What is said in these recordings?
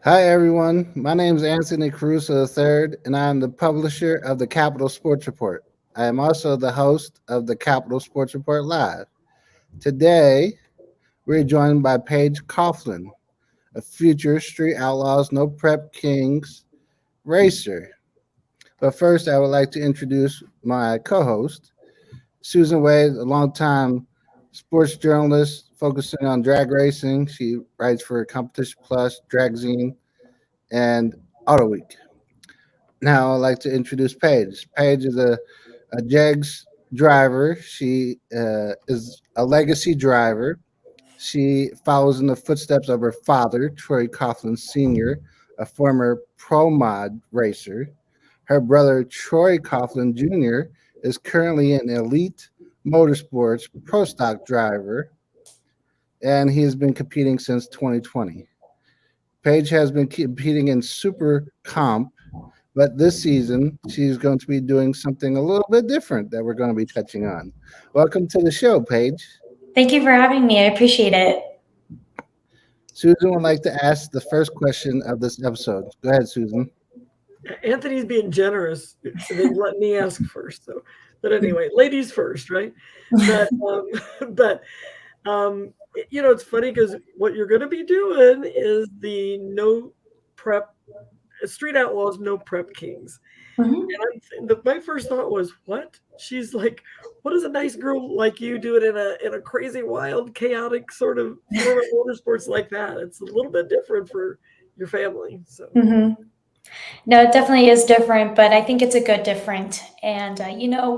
Hi, everyone. My name is Anthony Caruso III, and I am the publisher of the Capital Sports Report. I am also the host of the Capital Sports Report Live. Today, we're joined by Paige Coughlin, a future Street Outlaws No Prep Kings racer. But first, I would like to introduce my co host, Susan Wade, a longtime sports journalist focusing on drag racing. She writes for Competition Plus, Dragzine, and Auto Week. Now I'd like to introduce Paige. Paige is a JEGS driver. She is a legacy driver. She follows in the footsteps of her father, Troy Coughlin Sr., a former pro mod racer. Her brother, Troy Coughlin Jr., is currently an Elite Motorsports pro stock driver, and he has been competing since 2020. Paige has been competing in Super Comp, but this season she's going to be doing something a little bit different that we're going to be touching on. Welcome to the show, Paige. Thank you for having me. I appreciate it. Susan would like to ask the first question of this episode. Go ahead, Susan. Anthony's being generous, so they let me ask first. So, but anyway, ladies first, right? But but it's funny because what you're going to be doing is the no prep Street Outlaws no prep kings. Mhm. And my first thought was, what? She's like, what does a nice girl like you do it in a crazy, wild, chaotic sort of form of motorsports like that? It's a little bit different for your family. So Mhm. No, it definitely is different, but I think it's a good different. And,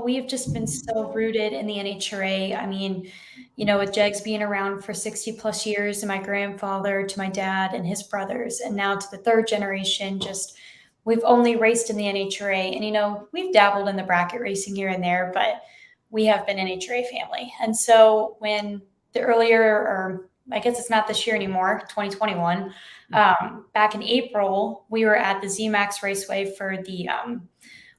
we've just been so rooted in the NHRA. I mean, with JEGS being around for 60 plus years, and my grandfather to my dad and his brothers, and now to the third generation, just we've only raced in the NHRA. And, we've dabbled in the bracket racing here and there, but we have been NHRA family. And so when the earlier, or I guess it's not this year anymore, 2021, back in April, we were at the ZMAX Raceway for the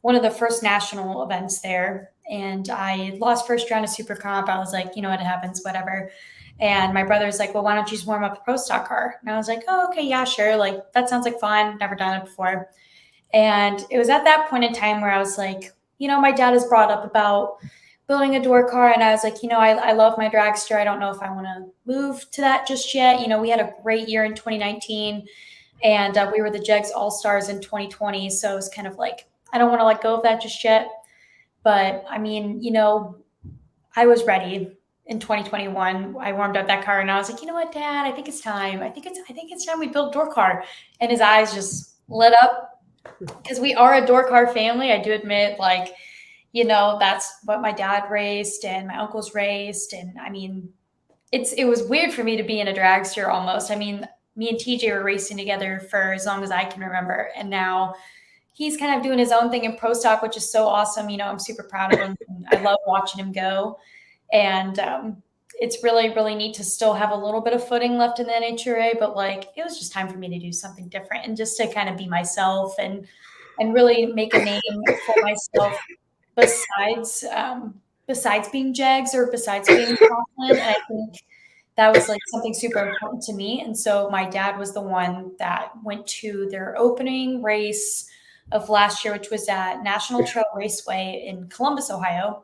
one of the first national events there, and I lost first round of Super Comp. I was like, you know what, it happens, whatever. And my brother's like, well, why don't you just warm up the pro stock car? And I was like, oh, okay, yeah, sure. Like that sounds like fun. Never done it before. And it was at that point in time where I was like, my dad has brought up about building a door car, and I was like, I love my dragster. I don't know if I want to move to that just yet. We had a great year in 2019, and we were the JEGS All Stars in 2020. So it was kind of like, I don't want to let go of that just yet. But I mean, I was ready in 2021. I warmed up that car, and I was like, you know what, Dad, I think it's time. I think it's time we build a door car. And his eyes just lit up because we are a door car family. I do admit, like, that's what my dad raced and my uncles raced. And I mean, it was weird for me to be in a dragster almost. I mean, me and TJ were racing together for as long as I can remember. And now he's kind of doing his own thing in pro stock, which is so awesome. I'm super proud of him. I love watching him go. And it's really, really neat to still have a little bit of footing left in the NHRA, but like, it was just time for me to do something different and just to kind of be myself and really make a name for myself besides being JEGS or besides being Coughlin. And I think that was like something super important to me. And so my dad was the one that went to their opening race of last year, which was at National Trail Raceway in Columbus, Ohio.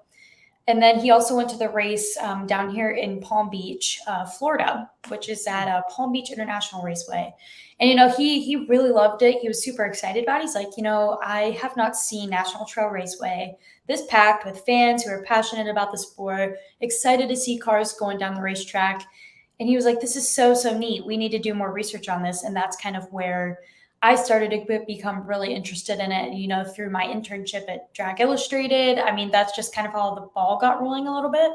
And then he also went to the race down here in Palm Beach, Florida, which is at Palm Beach International Raceway. And, he really loved it. He was super excited about it. He's like, I have not seen National Trail Raceway this packed with fans who are passionate about the sport, excited to see cars going down the racetrack. And he was like, this is so, so neat. We need to do more research on this. And that's kind of where I started to become really interested in it, through my internship at Drag Illustrated. I mean, that's just kind of how the ball got rolling a little bit.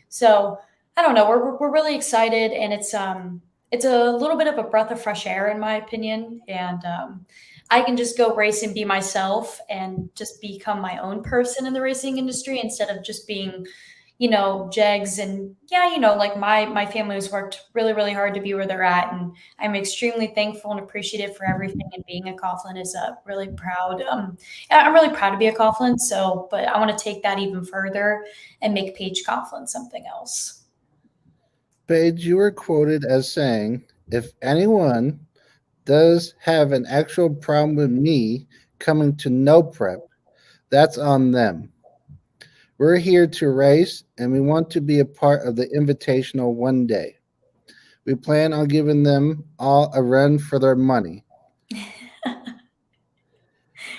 So I don't know. We're really excited, and it's a little bit of a breath of fresh air in my opinion. And I can just go race and be myself and just become my own person in the racing industry instead of just being JEGS. And yeah, like my family has worked really, really hard to be where they're at. And I'm extremely thankful and appreciative for everything. And being a Coughlin is really proud. I'm really proud to be a Coughlin. So, but I want to take that even further and make Paige Coughlin something else. Paige, you were quoted as saying, if anyone does have an actual problem with me coming to no prep, that's on them. We're here to race and we want to be a part of the invitational one day. We plan on giving them all a run for their money.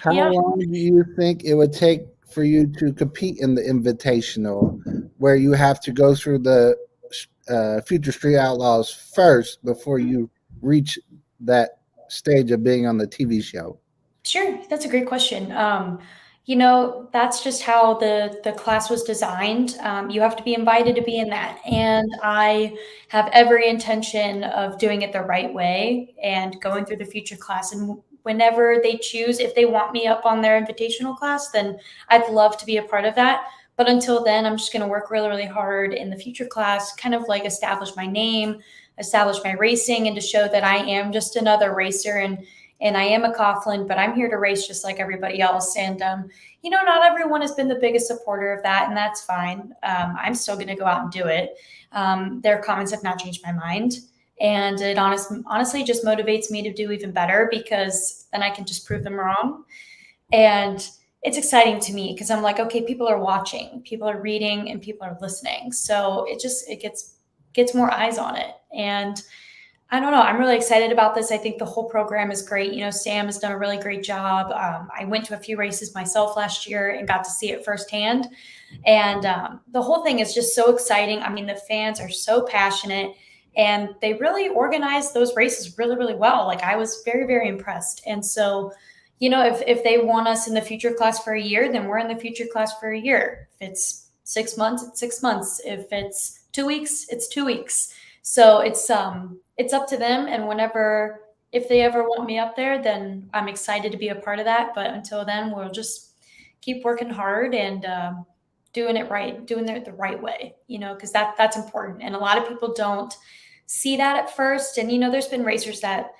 How Yeah, long do you think it would take for you to compete in the invitational where you have to go through the future Street Outlaws first before you reach that stage of being on the TV show? sure. That's a great question. That's just how the class was designed. You have to be invited to be in that, and I have every intention of doing it the right way and going through the future class. And whenever they choose, if they want me up on their invitational class, then I'd love to be a part of that. But until then, I'm just going to work really, really hard in the future class, kind of like establish my name, establish my racing, and to show that I am just another racer and I am a Coughlin, but I'm here to race just like everybody else. And, not everyone has been the biggest supporter of that, and that's fine. I'm still going to go out and do it. Their comments have not changed my mind. And it honestly just motivates me to do even better because then I can just prove them wrong. And it's exciting to me because I'm like, okay, people are watching, people are reading, and people are listening. So it gets more eyes on it. And I don't know. I'm really excited about this. I think the whole program is great. Sam has done a really great job. I went to a few races myself last year and got to see it firsthand. And the whole thing is just so exciting. I mean, the fans are so passionate and they really organize those races really, really well. Like I was very, very impressed. And so, if they want us in the future class for a year, then we're in the future class for a year. If it's 6 months, it's 6 months. If it's 2 weeks, it's 2 weeks. So it's up to them. And if they ever want me up there, then I'm excited to be a part of that. But until then, we'll just keep working hard and doing it right, doing it the right way, because that's important. And a lot of people don't see that at first. And, there's been racers that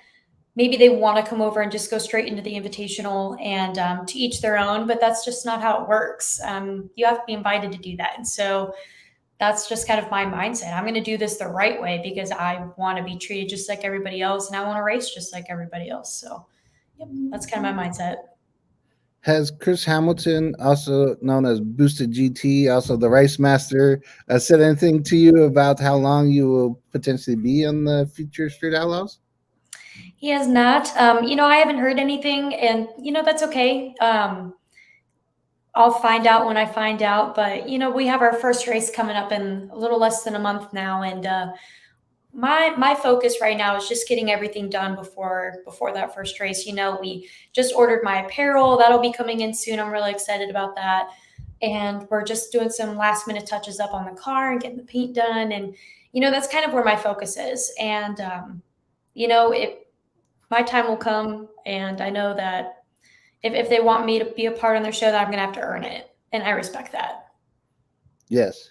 maybe they want to come over and just go straight into the invitational and to each their own, but that's just not how it works. You have to be invited to do that. And so that's just kind of my mindset. I'm going to do this the right way because I want to be treated just like everybody else and I want to race just like everybody else. So, yep, that's kind of my mindset. Has Chris Hamilton, also known as Boosted GT, also the race master, said anything to you about how long you will potentially be on the future Street Outlaws? He has not. I haven't heard anything, and that's okay. I'll find out when I find out. But we have our first race coming up in a little less than a month now, and my focus right now is just getting everything done before that first race. We just ordered my apparel. That'll be coming in soon. I'm really excited about that. And we're just doing some last minute touches up on the car and getting the paint done. And, that's kind of where my focus is. And, my time will come. And I know that if they want me to be a part on their show, that I'm going to have to earn it. And I respect that. Yes.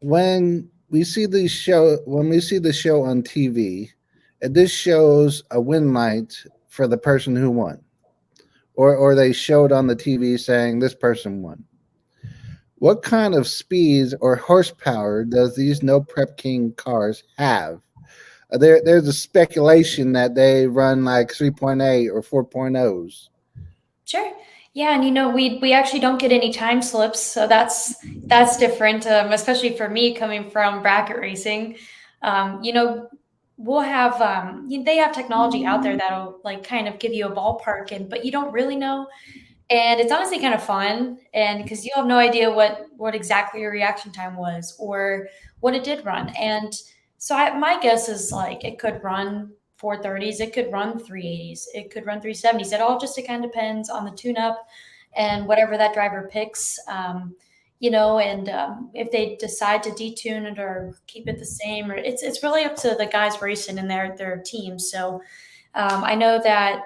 When we see the show on TV, this shows a win light for the person who won, or they showed on the TV saying this person won. What kind of speeds or horsepower does these No Prep King cars have? There's a speculation that they run like 3.8 or 4.0s. Sure. Yeah, and we actually don't get any time slips, so that's different, especially for me coming from bracket racing. We'll have they have technology out there that'll like kind of give you a ballpark, but you don't really know, and it's honestly kind of fun, and because you have no idea what exactly your reaction time was or what it did run, and so my guess is like it could run 430s, it could run 380s, it could run 370s. It all just kind of depends on the tune-up and whatever that driver picks, and if they decide to detune it or keep it the same, or it's really up to the guys racing and their teams. So I know that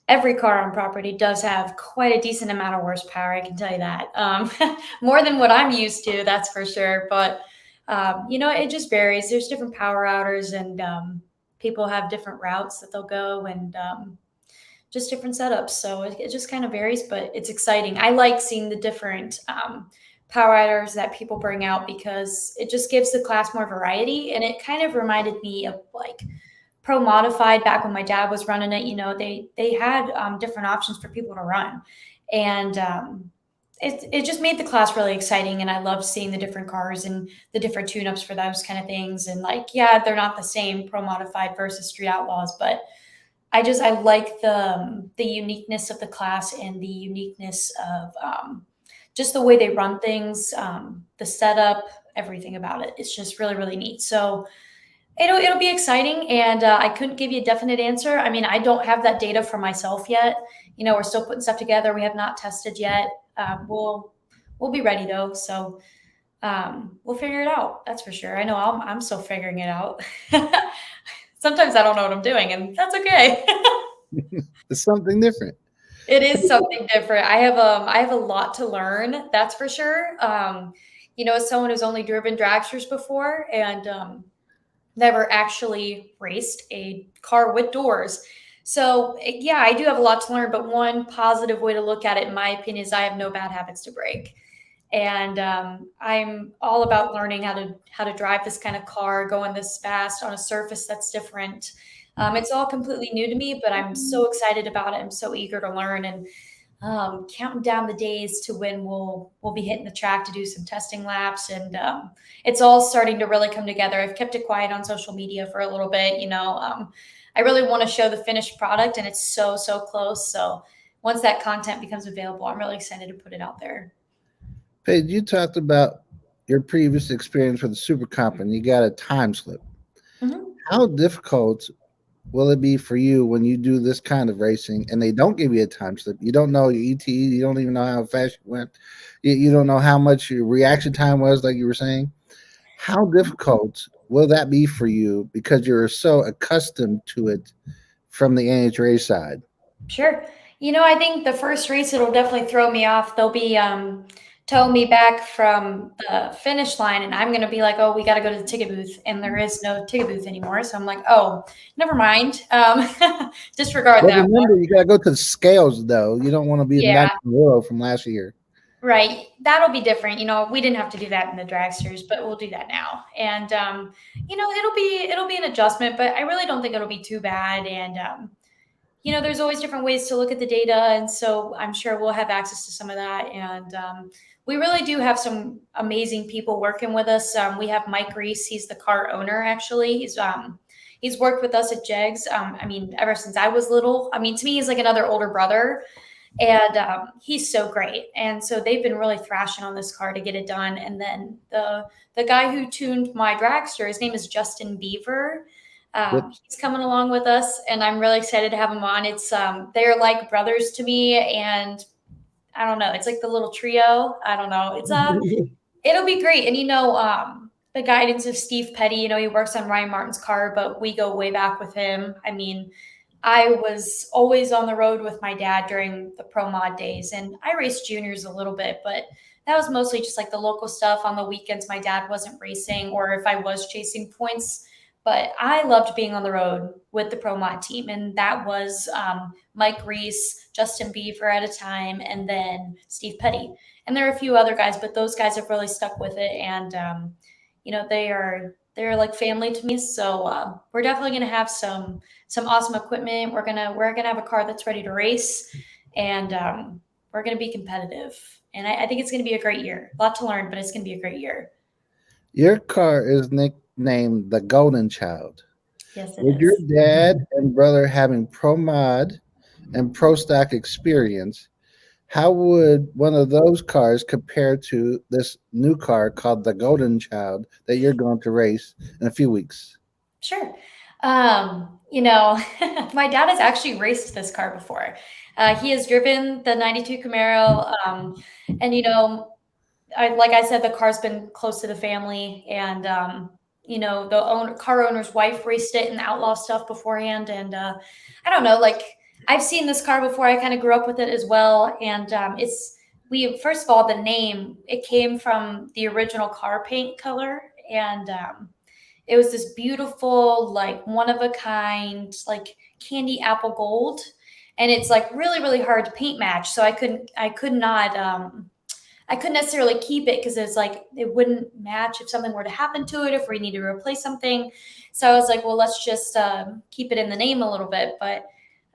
every car on property does have quite a decent amount of horsepower. I can tell you that, more than what I'm used to, that's for sure. But it just varies. There's different power outers and people have different routes that they'll go and just different setups. So it just kind of varies, but it's exciting. I like seeing the different power outers that people bring out because it just gives the class more variety. And it kind of reminded me of like Pro Modified, back when my dad was running it, they had different options for people to run. And it just made the class really exciting. And I loved seeing the different cars and the different tune-ups for those kind of things. And they're not the same Pro Modified versus Street Outlaws, but I like the uniqueness of the class and the uniqueness of just the way they run things, the setup, everything about it. It's just really, really neat. So it'll be exciting, and I couldn't give you a definite answer. I mean, I don't have that data for myself yet. We're still putting stuff together. We have not tested yet. We'll be ready though. So we'll figure it out. That's for sure. I know I'm still figuring it out. Sometimes I don't know what I'm doing, and that's okay. It's something different. It is something different. I have a lot to learn. That's for sure. As someone who's only driven dragsters before and never actually raced a car with doors. So yeah, I do have a lot to learn, but one positive way to look at it, in my opinion, is I have no bad habits to break. And I'm all about learning how to drive this kind of car, going this fast on a surface that's different. It's all completely new to me, but I'm so excited about it. I'm so eager to learn, and counting down the days to when we'll be hitting the track to do some testing laps. And it's all starting to really come together. I've kept it quiet on social media for a little bit. I really want to show the finished product, and it's so close. So once that content becomes available, I'm really excited to put it out there. Paige, you talked about your previous experience with the Super Comp, and you got a time slip. Mm-hmm. How difficult will it be for you when you do this kind of racing and they don't give you a time slip? You don't know your ET, you don't even know how fast you went, you don't know how much your reaction time was, like you were saying. How difficult will that be for you because you're so accustomed to it from the NHRA side? Sure. I think the first race, it'll definitely throw me off. They'll be towing me back from the finish line, and I'm going to be like, oh, we got to go to the ticket booth, and there is no ticket booth anymore. So I'm like, oh, never mind. Disregard that. Remember, you got to go to the scales, though. You don't want to be in that world from last year. Right. That'll be different. We didn't have to do that in the dragsters, but we'll do that now. And, it'll be an adjustment, but I really don't think it'll be too bad. And, there's always different ways to look at the data. And so I'm sure we'll have access to some of that. And we really do have some amazing people working with us. We have Mike Reese. He's the car owner, actually. He's worked with us at JEGS. Ever since I was little. To me, he's like another older brother. And he's so great. And so they've been really thrashing on this car to get it done. And then the guy who tuned my dragster, his name is Justin Beaver. He's coming along with us, and I'm really excited to have him on. It's they're like brothers to me, and I don't know, it's like the little trio. I don't know. It's it'll be great. And the guidance of Steve Petty, he works on Ryan Martin's car, but we go way back with him. I was always on the road with my dad during the pro mod days, and I raced juniors a little bit, but that was mostly just like the local stuff on the weekends. My dad wasn't racing, or if I was chasing points. But I loved being on the road with the Pro Mod team, and that was Mike Reese, Justin Beaver at a time, and then Steve Petty. And there are a few other guys, but those guys have really stuck with it, and they're like family to me. So we're definitely going to have some awesome equipment. We're gonna have a car that's ready to race, and we're going to be competitive. And I think it's going to be a great year. A lot to learn, but it's going to be a great year. Your car is named the Golden Child. Yes, it With is. your dad and brother having pro mod and pro stock experience, how would one of those cars compare to this new car called the Golden Child that you're going to race in a few weeks? Sure. My dad has actually raced this car before. He has driven the 92 Camaro. And, like I said, the car's been close to the family, and, the car owner's wife raced it in the outlaw stuff beforehand. And I don't know, I've seen this car before. I kind of grew up with it as well. And first of all, the name, it came from the original car paint color. And it was this beautiful, one of a kind, candy apple gold. And it's really, really hard to paint match. So I could not I couldn't necessarily keep it because it's like it wouldn't match if something were to happen to it, if we need to replace something. So I was like, well, let's just keep it in the name a little bit. But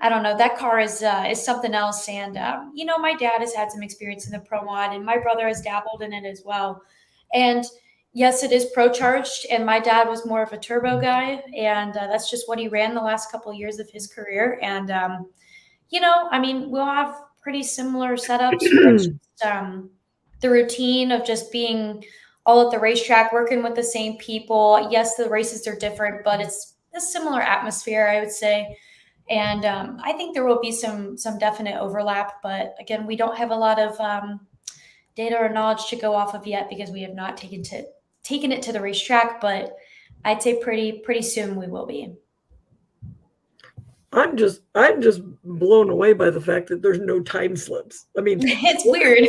I don't know. That car is something else. And my dad has had some experience in the pro mod, and my brother has dabbled in it as well. And yes, it is pro charged, and my dad was more of a turbo guy, and that's just what he ran the last couple of years of his career. And we'll have pretty similar setups. But just, the routine of just being all at the racetrack, working with the same people. Yes, the races are different, but it's a similar atmosphere, I would say. And I think there will be some definite overlap, but again, we don't have a lot of data or knowledge to go off of yet because we have not taken it to the racetrack. But I'd say pretty soon we will be. I'm just blown away by the fact that there's no time slips. I mean, it's weird.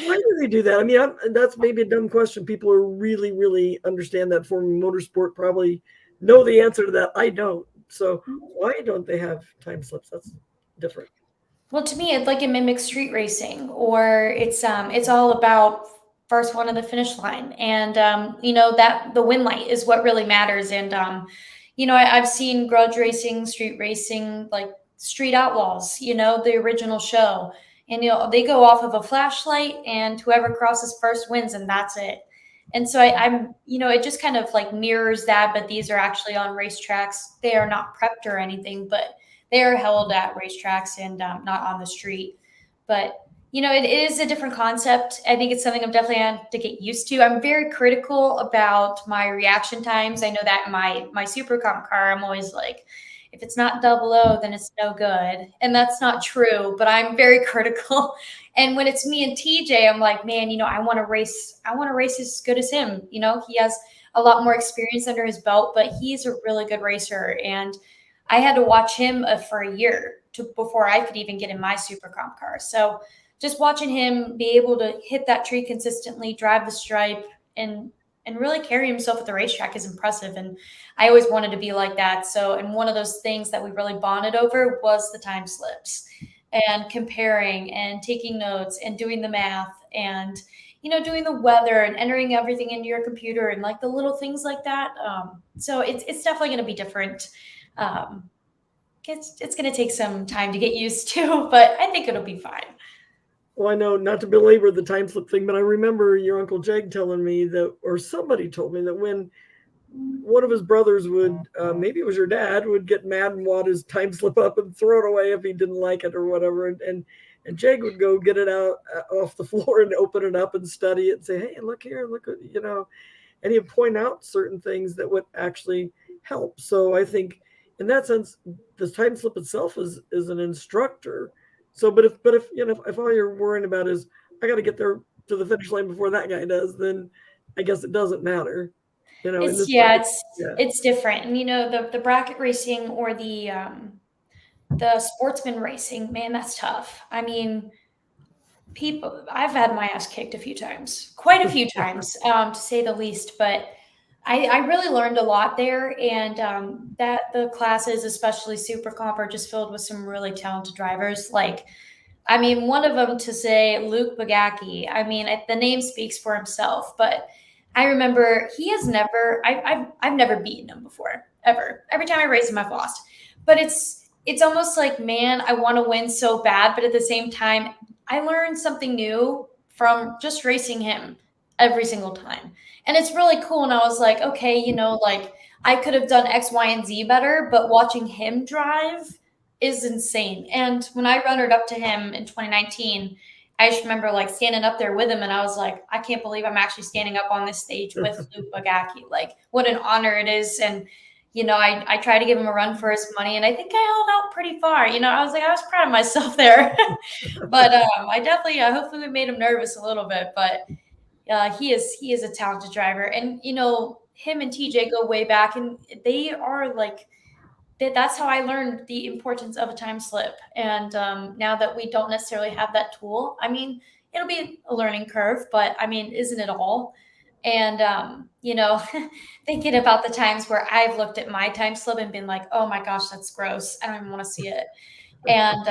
Why do they do that? I mean, that's maybe a dumb question. People who really, really understand that form of motorsport probably know the answer to that. I don't. So why don't they have time slips? That's different. Well, to me, it's like it mimics street racing, or it's all about first one to the finish line, and that the win light is what really matters. And I've seen grudge racing, street racing, like Street Outlaws, the original show, and they go off of a flashlight, and whoever crosses first wins, and that's it. And so I'm it just kind of like mirrors that, but these are actually on racetracks. They are not prepped or anything, but they are held at racetracks and not on the street. But it is a different concept. I think it's something I'm definitely had to get used to. I'm very critical about my reaction times. I know that in my super comp car, I'm always like, if it's not 00, then it's no good. And that's not true, but I'm very critical. And when it's me and TJ, I'm like, man, I want to race as good as him. He has a lot more experience under his belt, but he's a really good racer. And I had to watch him for a year before I could even get in my super comp car. So just watching him be able to hit that tree consistently, drive the stripe, and really carry himself at the racetrack is impressive. And I always wanted to be like that. So, and one of those things that we really bonded over was the time slips and comparing and taking notes and doing the math and, doing the weather and entering everything into your computer and like the little things like that. So it's definitely going to be different. It's going to take some time to get used to, but I think it'll be fine. Well, I know, not to belabor the time slip thing, but I remember your Uncle Jeg telling me that, or somebody told me that when one of his brothers would, maybe it was your dad, would get mad and wad his time slip up and throw it away if he didn't like it or whatever. And Jeg would go get it out off the floor and open it up and study it and say, hey, look here, look at, and he'd point out certain things that would actually help. So I think in that sense, the time slip itself is an instructor. So, but if all you're worrying about is I got to get there to the finish line before that guy does, then I guess it doesn't matter. It's different. And the bracket racing or the sportsman racing, man, that's tough. I mean, I've had my ass kicked quite a few times, to say the least. But I really learned a lot there, and that the classes, especially Super Comp, are just filled with some really talented drivers. Like, I mean, one of them, to say Luke Bagacki, I mean, the name speaks for himself. But I remember I've never beaten him before, ever. Every time I race him, I've lost. But it's almost like, man, I want to win so bad, but at the same time, I learned something new from just racing him every single time. And it's really cool. And I was like, okay, like I could have done X, Y, and Z better, but watching him drive is insane. And when I runnered up to him in 2019, I just remember like standing up there with him, and I was like, I can't believe I'm actually standing up on this stage with Luke Bagacki. Like, what an honor it is. And, I tried to give him a run for his money, and I think I held out pretty far. I was like, I was proud of myself there. But hopefully we made him nervous a little bit, but he is a talented driver. And, him and TJ go way back, and they are like, that's how I learned the importance of a time slip. And now that we don't necessarily have that tool, I mean, it'll be a learning curve, but I mean, isn't it all? And, thinking about the times where I've looked at my time slip and been like, oh my gosh, that's gross. I don't even want to see it. And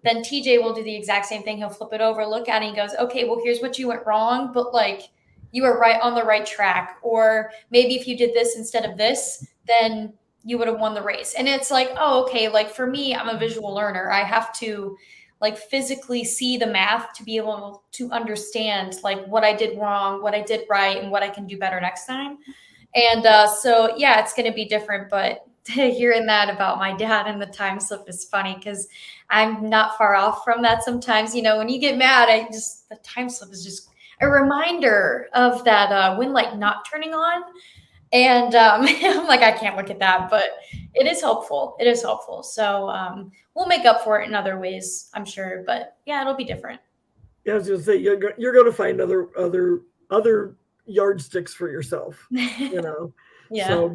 then TJ will do the exact same thing. He'll flip it over, look at it, and he goes, okay, well, here's what you went wrong, but like you were right on the right track. Or maybe if you did this instead of this, then you would have won the race. And it's like, oh, okay. Like for me, I'm a visual learner. I have to like physically see the math to be able to understand like what I did wrong, what I did right, and what I can do better next time. And so, yeah, it's going to be different, but hearing that about my dad and the time slip is funny because I'm not far off from that sometimes. You know, when you get mad, the time slip is just a reminder of that wind light not turning on. And I'm like, I can't look at that, but it is helpful. It is helpful. So we'll make up for it in other ways, I'm sure. But yeah, it'll be different. Yeah, I was going to say, you're going to find other yardsticks for yourself, you know. Yeah. So,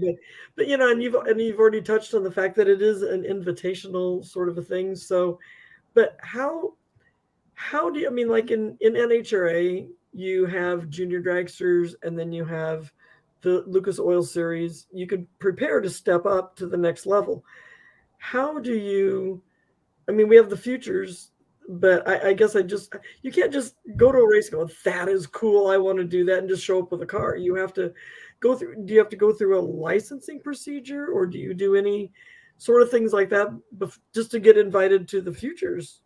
but you know, and you've already touched on the fact that it is an invitational sort of a thing. So, but how do you, I mean, like in NHRA, you have junior dragsters, and then you have the Lucas Oil Series. You could prepare to step up to the next level. How do you? I mean, we have the futures, but I guess you can't just go to a race and go, that is cool, I want to do that, and just show up with a car. You have to do you have to go through a licensing procedure, or do you do any sort of things like that just to get invited to the futures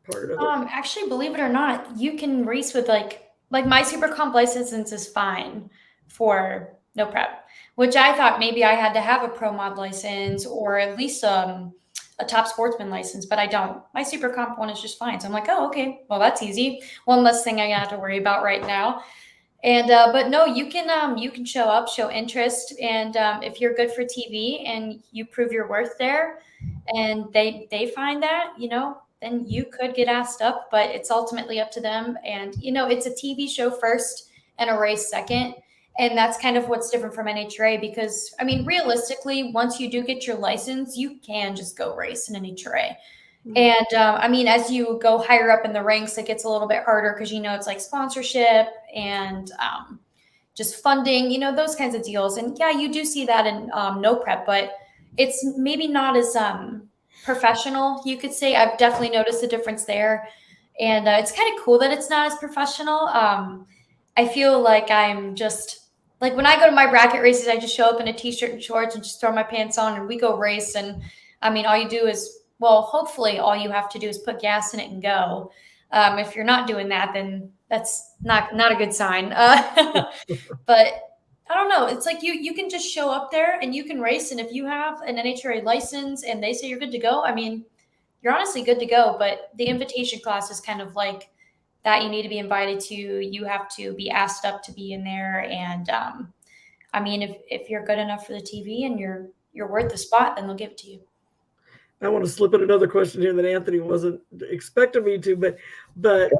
part of it? Actually, believe it or not, you can race with like my super comp license is fine for no prep, which I thought maybe I had to have a pro mod license or at least a top sportsman license, but I don't. My super comp one is just fine. So I'm like, oh, okay, well, that's easy. One less thing I have to worry about right now. And but no, you can show up, show interest, and if you're good for TV and you prove your worth there, and they find that, you know, then you could get asked up, but it's ultimately up to them. And you know, it's a TV show first and a race second. And that's kind of what's different from NHRA because, I mean, realistically, once you do get your license, you can just go race in NHRA. And I mean, as you go higher up in the ranks, it gets a little bit harder because, you know, it's like sponsorship and just funding, you know, those kinds of deals. And yeah, you do see that in no prep, but it's maybe not as professional, you could say. I've definitely noticed a difference there. And it's kind of cool that it's not as professional. I feel like I'm just like when I go to my bracket races, I just show up in a t-shirt and shorts and just throw my pants on and we go race. And I mean, all you do is, well, hopefully all you have to do is put gas in it and go. If you're not doing that, then that's not a good sign. But I don't know. It's like you can just show up there and you can race. And if you have an NHRA license and they say you're good to go, I mean, you're honestly good to go. But the invitation class is kind of like that. You need to be invited to. You have to be asked up to be in there. And I mean, if you're good enough for the TV and you're worth the spot, then they'll give it to you. I want to slip in another question here that Anthony wasn't expecting me to, but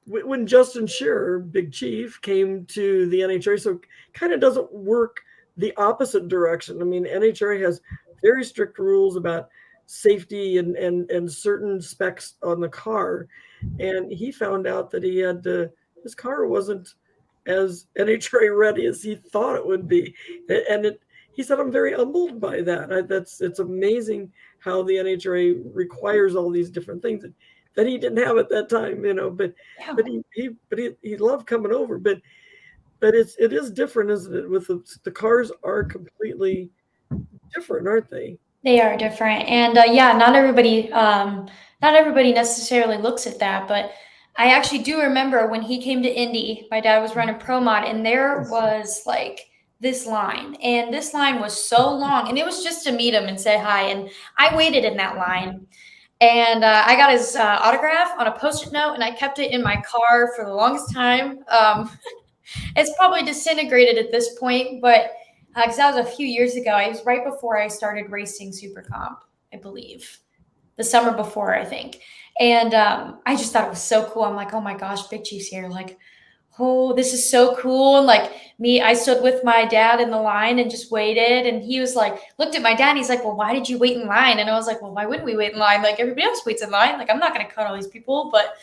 when Justin Shearer, Big Chief, came to the NHRA, so it kind of doesn't work the opposite direction. I mean, NHRA has very strict rules about safety and certain specs on the car, and he found out that his car wasn't as NHRA ready as he thought it would be, and he said, I'm very humbled by that. It's amazing how the NHRA requires all these different things that he didn't have at that time, you know. But he loved coming over. But it is different, isn't it? With the cars are completely different, aren't they? They are different, and yeah, not everybody necessarily looks at that. But I actually do remember when he came to Indy, my dad was running Pro Mod, and there was like this line, and this line was so long, and it was just to meet him and say hi. And I waited in that line, and I got his autograph on a Post-it note, and I kept it in my car for the longest time. It's probably disintegrated at this point, but because that was a few years ago. It was right before I started racing Super Comp, I believe, the summer before, I think. And I just thought it was so cool. I'm like, oh my gosh, Big Chief's here. Like, oh, this is so cool. And like I stood with my dad in the line and just waited. And he was like, looked at my dad and he's like, well, why did you wait in line? And I was like, well, why wouldn't we wait in line? Like everybody else waits in line. Like, I'm not going to cut all these people. But,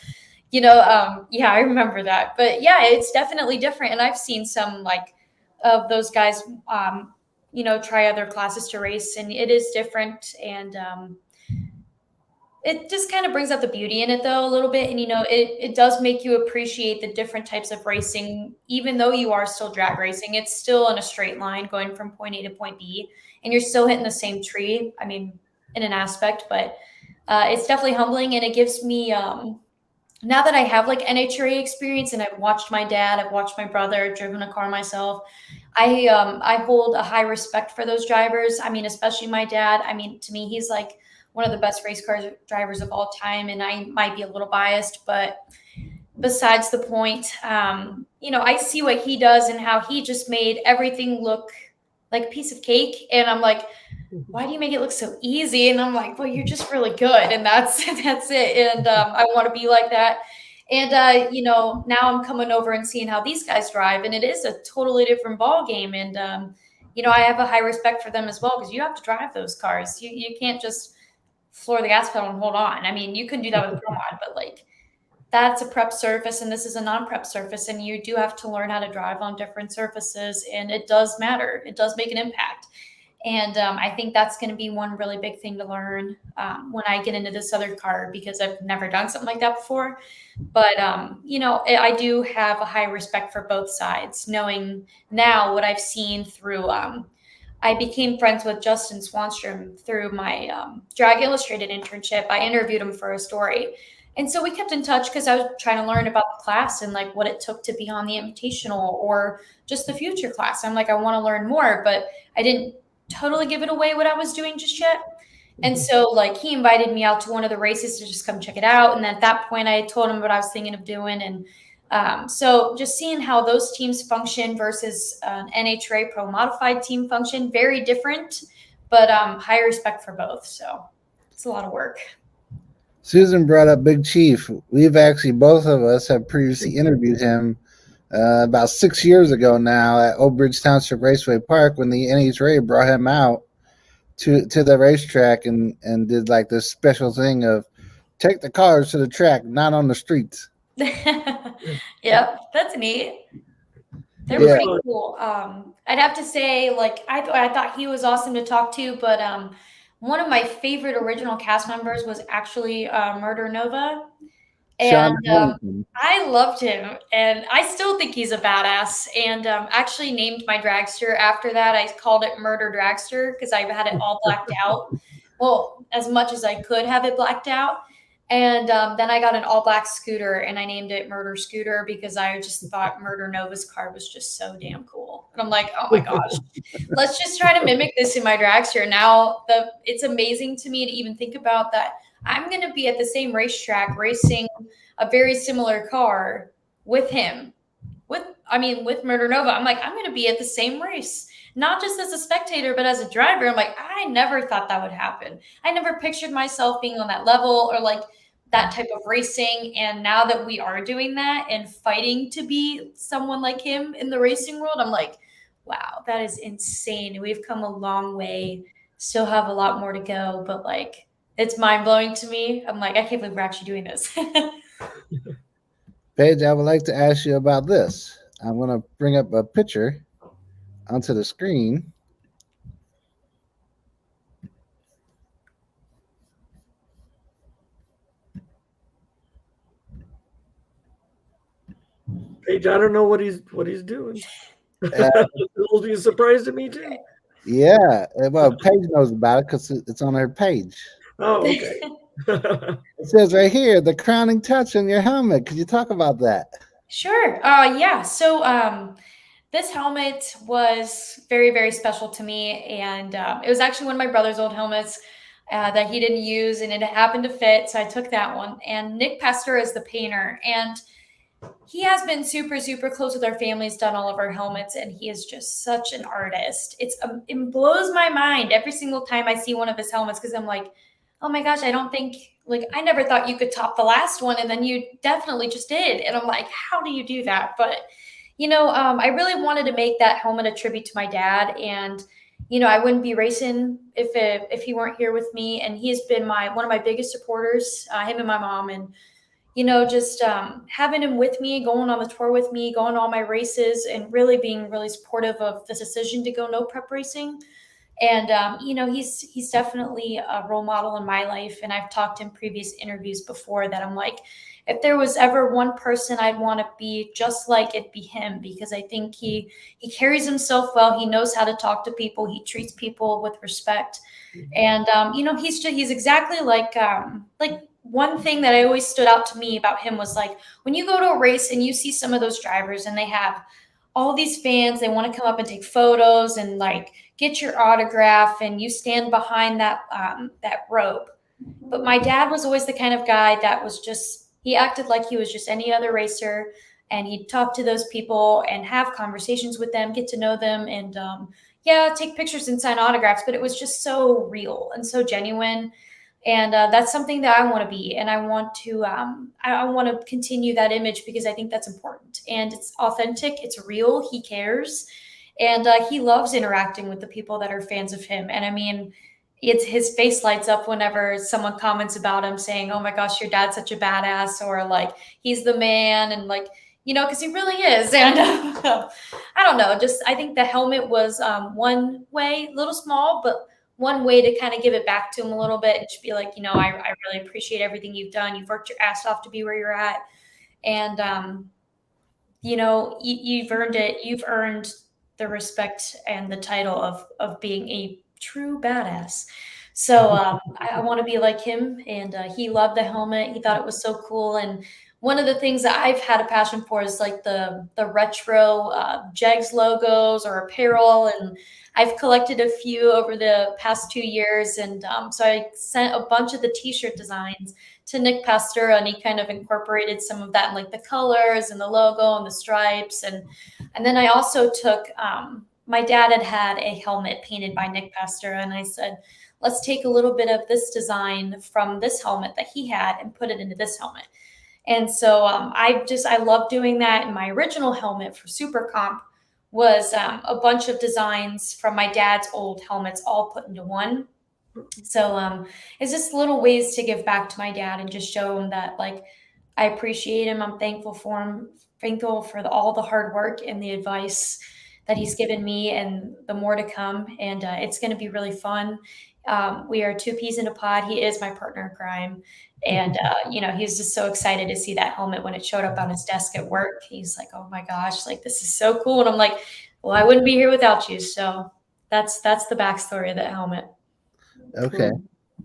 you know, yeah, I remember that. But yeah, it's definitely different. And I've seen some like of those guys, you know, try other classes to race, and it is different. And it just kind of brings out the beauty in it though a little bit. And, it does make you appreciate the different types of racing, even though you are still drag racing, it's still in a straight line going from point A to point B, and you're still hitting the same tree. I mean, in an aspect, but it's definitely humbling. And it gives me, now that I have like NHRA experience and I've watched my dad, I've watched my brother, driven a car myself, I hold a high respect for those drivers. I mean, especially my dad. I mean, to me, he's like one of the best race car drivers of all time. And I might be a little biased, but besides the point, I see what he does and how he just made everything look like a piece of cake. And I'm like, why do you make it look so easy? And I'm like, well, you're just really good. And that's it. And I want to be like that. And, now I'm coming over and seeing how these guys drive, and it is a totally different ball game. And, I have a high respect for them as well, because you have to drive those cars. You can't just floor the gas pedal and hold on. I mean, you can do that with a pro mod, but like that's a prep surface and this is a non-prep surface, and you do have to learn how to drive on different surfaces, and it does matter. It does make an impact. And I think that's going to be one really big thing to learn when I get into this other car, because I've never done something like that before. But, I do have a high respect for both sides, knowing now what I've seen through. I became friends with Justin Swanstrom through my Drag Illustrated internship. I interviewed him for a story. And so we kept in touch because I was trying to learn about the class and like what it took to be on the invitational or just the future class. I'm like, I want to learn more, but I didn't totally give it away what I was doing just yet. And so like he invited me out to one of the races to just come check it out. And at that point I told him what I was thinking of doing. And so just seeing how those teams function versus an NHRA Pro Modified team function, very different, but high respect for both. So it's a lot of work. Susan brought up Big Chief. We've actually, both of us have previously interviewed him about 6 years ago now at Old Bridge Township Raceway Park, when the NHRA brought him out to the racetrack and did like this special thing of take the cars to the track, not on the streets. Yep, that's neat. They're pretty cool. I'd have to say, like, I thought he was awesome to talk to, but one of my favorite original cast members was actually Murder Nova. And I loved him, and I still think he's a badass. And actually named my dragster after that. I called it Murder Dragster because I had it all blacked out. Well, as much as I could have it blacked out. And then I got an all black scooter, and I named it Murder Scooter because I just thought Murder Nova's car was just so damn cool. And I'm like, oh my gosh, let's just try to mimic this in my dragster. Now it's amazing to me to even think about that. I'm going to be at the same racetrack racing a very similar car with him, with Murder Nova. I'm like, I'm going to be at the same race, not just as a spectator, but as a driver. I'm like, I never thought that would happen. I never pictured myself being on that level or like that type of racing. And now that we are doing that and fighting to be someone like him in the racing world, I'm like, wow, that is insane. We've come a long way, still have a lot more to go, but like, it's mind-blowing to me. I'm like, I can't believe we're actually doing this. Paige, I would like to ask you about this. I'm going to bring up a picture onto the screen. Paige, I don't know what he's doing. It'll be a surprise to me too. Yeah, well, Paige knows about it because it's on her page. Oh, okay. It says right here, the crowning touch on your helmet. Could you talk about that? Sure. Yeah. So this helmet was very, very special to me. And it was actually one of my brother's old helmets that he didn't use, and it happened to fit. So I took that one. And Nick Pester is the painter. And he has been super, super close with our family. He's done all of our helmets, and he is just such an artist. It blows my mind every single time I see one of his helmets, because I'm like, oh my gosh, I never thought you could top the last one, and then you definitely just did. And I'm like, how do you do that? But, I really wanted to make that helmet a tribute to my dad. And, I wouldn't be racing if he weren't here with me. And he has been one of my biggest supporters, him and my mom. And, just having him with me, going on the tour with me, going to all my races, and really being really supportive of the decision to go no prep racing. And he's definitely a role model in my life. And I've talked in previous interviews before that I'm like, if there was ever one person I'd want to be just like, it'd be him, because I think he carries himself well. He knows how to talk to people. He treats people with respect. And he's exactly like one thing that I always stood out to me about him was like, when you go to a race and you see some of those drivers and they have all these fans, they want to come up and take photos and like get your autograph, and you stand behind that rope. But my dad was always the kind of guy that was just, he acted like he was just any other racer, and he'd talk to those people and have conversations with them, get to know them, and take pictures and sign autographs. But it was just so real and so genuine. And that's something that I want to be, and I want to continue that image, because I think that's important, and it's authentic, it's real. He cares, and he loves interacting with the people that are fans of him. And I mean, it's his face lights up whenever someone comments about him saying, "Oh my gosh, your dad's such a badass," or like, "He's the man," and like, because he really is. And I don't know, just I think the helmet was one way, a little small, but one way to kind of give it back to him a little bit and just be like, I really appreciate everything you've done. You've worked your ass off to be where you're at. And, you've earned it. You've earned the respect and the title of being a true badass. So I want to be like him. And he loved the helmet. He thought it was so cool. And one of the things that I've had a passion for is like the retro JEGS logos or apparel. And I've collected a few over the past 2 years. And so I sent a bunch of the t-shirt designs to Nick Pastura, and he kind of incorporated some of that in like the colors and the logo and the stripes. And then I also took, my dad had a helmet painted by Nick Pastura, and I said, let's take a little bit of this design from this helmet that he had and put it into this helmet. And so I love doing that. And my original helmet for Super Comp was a bunch of designs from my dad's old helmets all put into one. So it's just little ways to give back to my dad and just show him that, like, I appreciate him. I'm thankful for him, thankful for all the hard work and the advice that he's given me, and the more to come. And it's going to be really fun. We are two peas in a pod. He is my partner in crime. And, he's just so excited to see that helmet when it showed up on his desk at work. He's like, oh my gosh, like, this is so cool. And I'm like, well, I wouldn't be here without you. So that's the backstory of that helmet. Okay.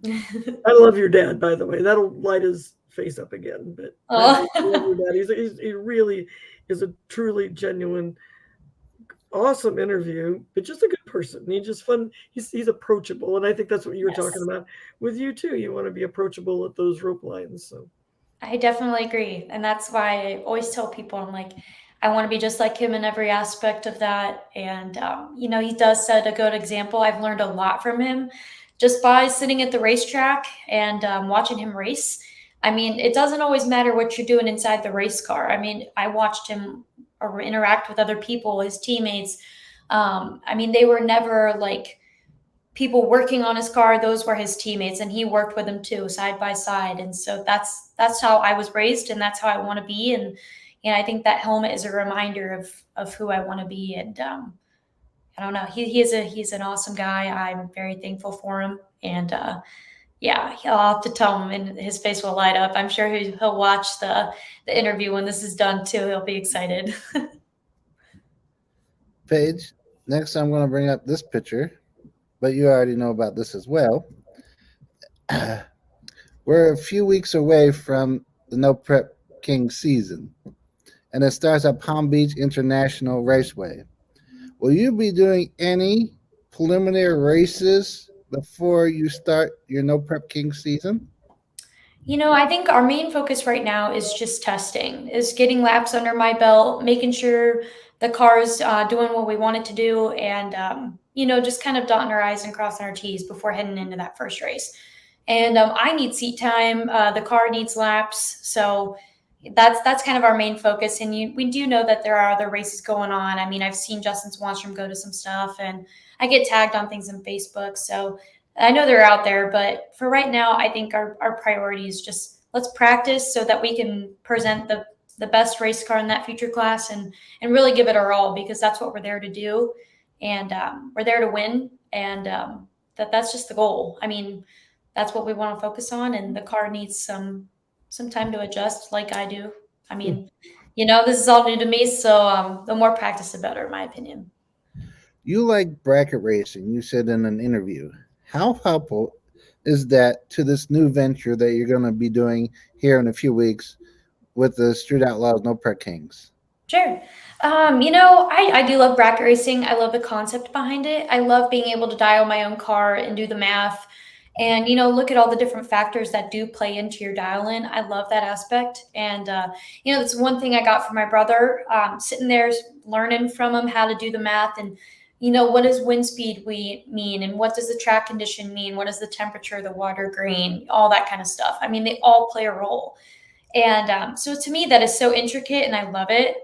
I love your dad, by the way. That'll light his face up again. But I love your dad. He really is a truly genuine, awesome interview, but just a good person. He's just fun. He's approachable, and I think that's what you were talking about with you too. You want to be approachable at those rope lines. So I definitely agree, and that's why I always tell people, I'm like, I want to be just like him in every aspect of that. And he does set a good example. I've learned a lot from him just by sitting at the racetrack and watching him race. I mean, it doesn't always matter what you're doing inside the race car. I mean, I watched him or interact with other people, his teammates. I mean, they were never like people working on his car. Those were his teammates, and he worked with them too, side by side. And so that's how I was raised, and that's how I want to be. And I think that helmet is a reminder of who I want to be. And I don't know, he's an awesome guy. I'm very thankful for him. And I'll have to tell him, and his face will light up. I'm sure he'll watch the interview when this is done too. He'll be excited. Paige, next I'm going to bring up this picture, but you already know about this as well. We're a few weeks away from the No Prep King season, and it starts at Palm Beach International Raceway. Will you be doing any preliminary races before you start your No Prep King season? I think our main focus right now is just testing, is getting laps under my belt, making sure the car is doing what we want it to do, and, just kind of dotting our I's and crossing our T's before heading into that first race. And I need seat time. The car needs laps. So that's kind of our main focus. And we do know that there are other races going on. I mean, I've seen Justin Swanstrom go to some stuff, and I get tagged on things on Facebook. So I know they're out there, but for right now, I think our priority is just let's practice so that we can present the best race car in that future class and really give it our all, because that's what we're there to do. And we're there to win. and that's just the goal. I mean, that's what we want to focus on, and the car needs some time to adjust, like I do. I mean, this is all new to me, so the more practice, the better, in my opinion. You like bracket racing, you said in an interview. How helpful is that to this new venture that you're going to be doing here in a few weeks with the Street Outlaws No Prep Kings? Sure. I do love bracket racing. I love the concept behind it. I love being able to dial my own car and do the math and, look at all the different factors that do play into your dial in. I love that aspect. And, that's one thing I got from my brother, sitting there learning from him how to do the math and, what does wind speed mean and what does the track condition mean? What is the temperature, the water grain, all that kind of stuff. I mean, they all play a role. And so to me, that is so intricate and I love it.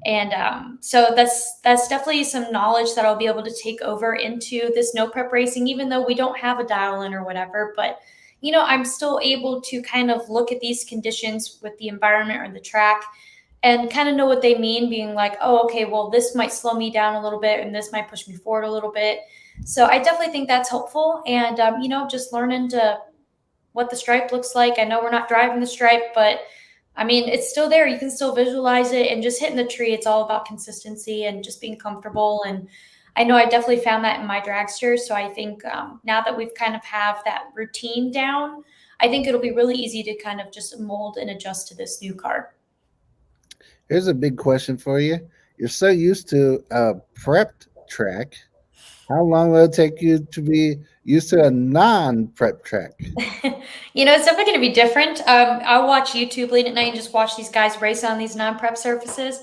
And so that's definitely some knowledge that I'll be able to take over into this no prep racing, even though we don't have a dial in or whatever. But, I'm still able to kind of look at these conditions with the environment or the track and kind of know what they mean, being like, oh, okay, well, this might slow me down a little bit and this might push me forward a little bit. So I definitely think that's helpful. And, just learning what the stripe looks like. I know we're not driving the stripe, but I mean, it's still there. You can still visualize it, and just hitting the tree. It's all about consistency and just being comfortable. And I know I definitely found that in my dragster. So I think now that we've kind of have that routine down, I think it'll be really easy to kind of just mold and adjust to this new car. Here's a big question for you. You're so used to a prepped track. How long will it take you to be used to a non-prep track? It's definitely going to be different. I'll watch YouTube late at night and just watch these guys race on these non-prep surfaces.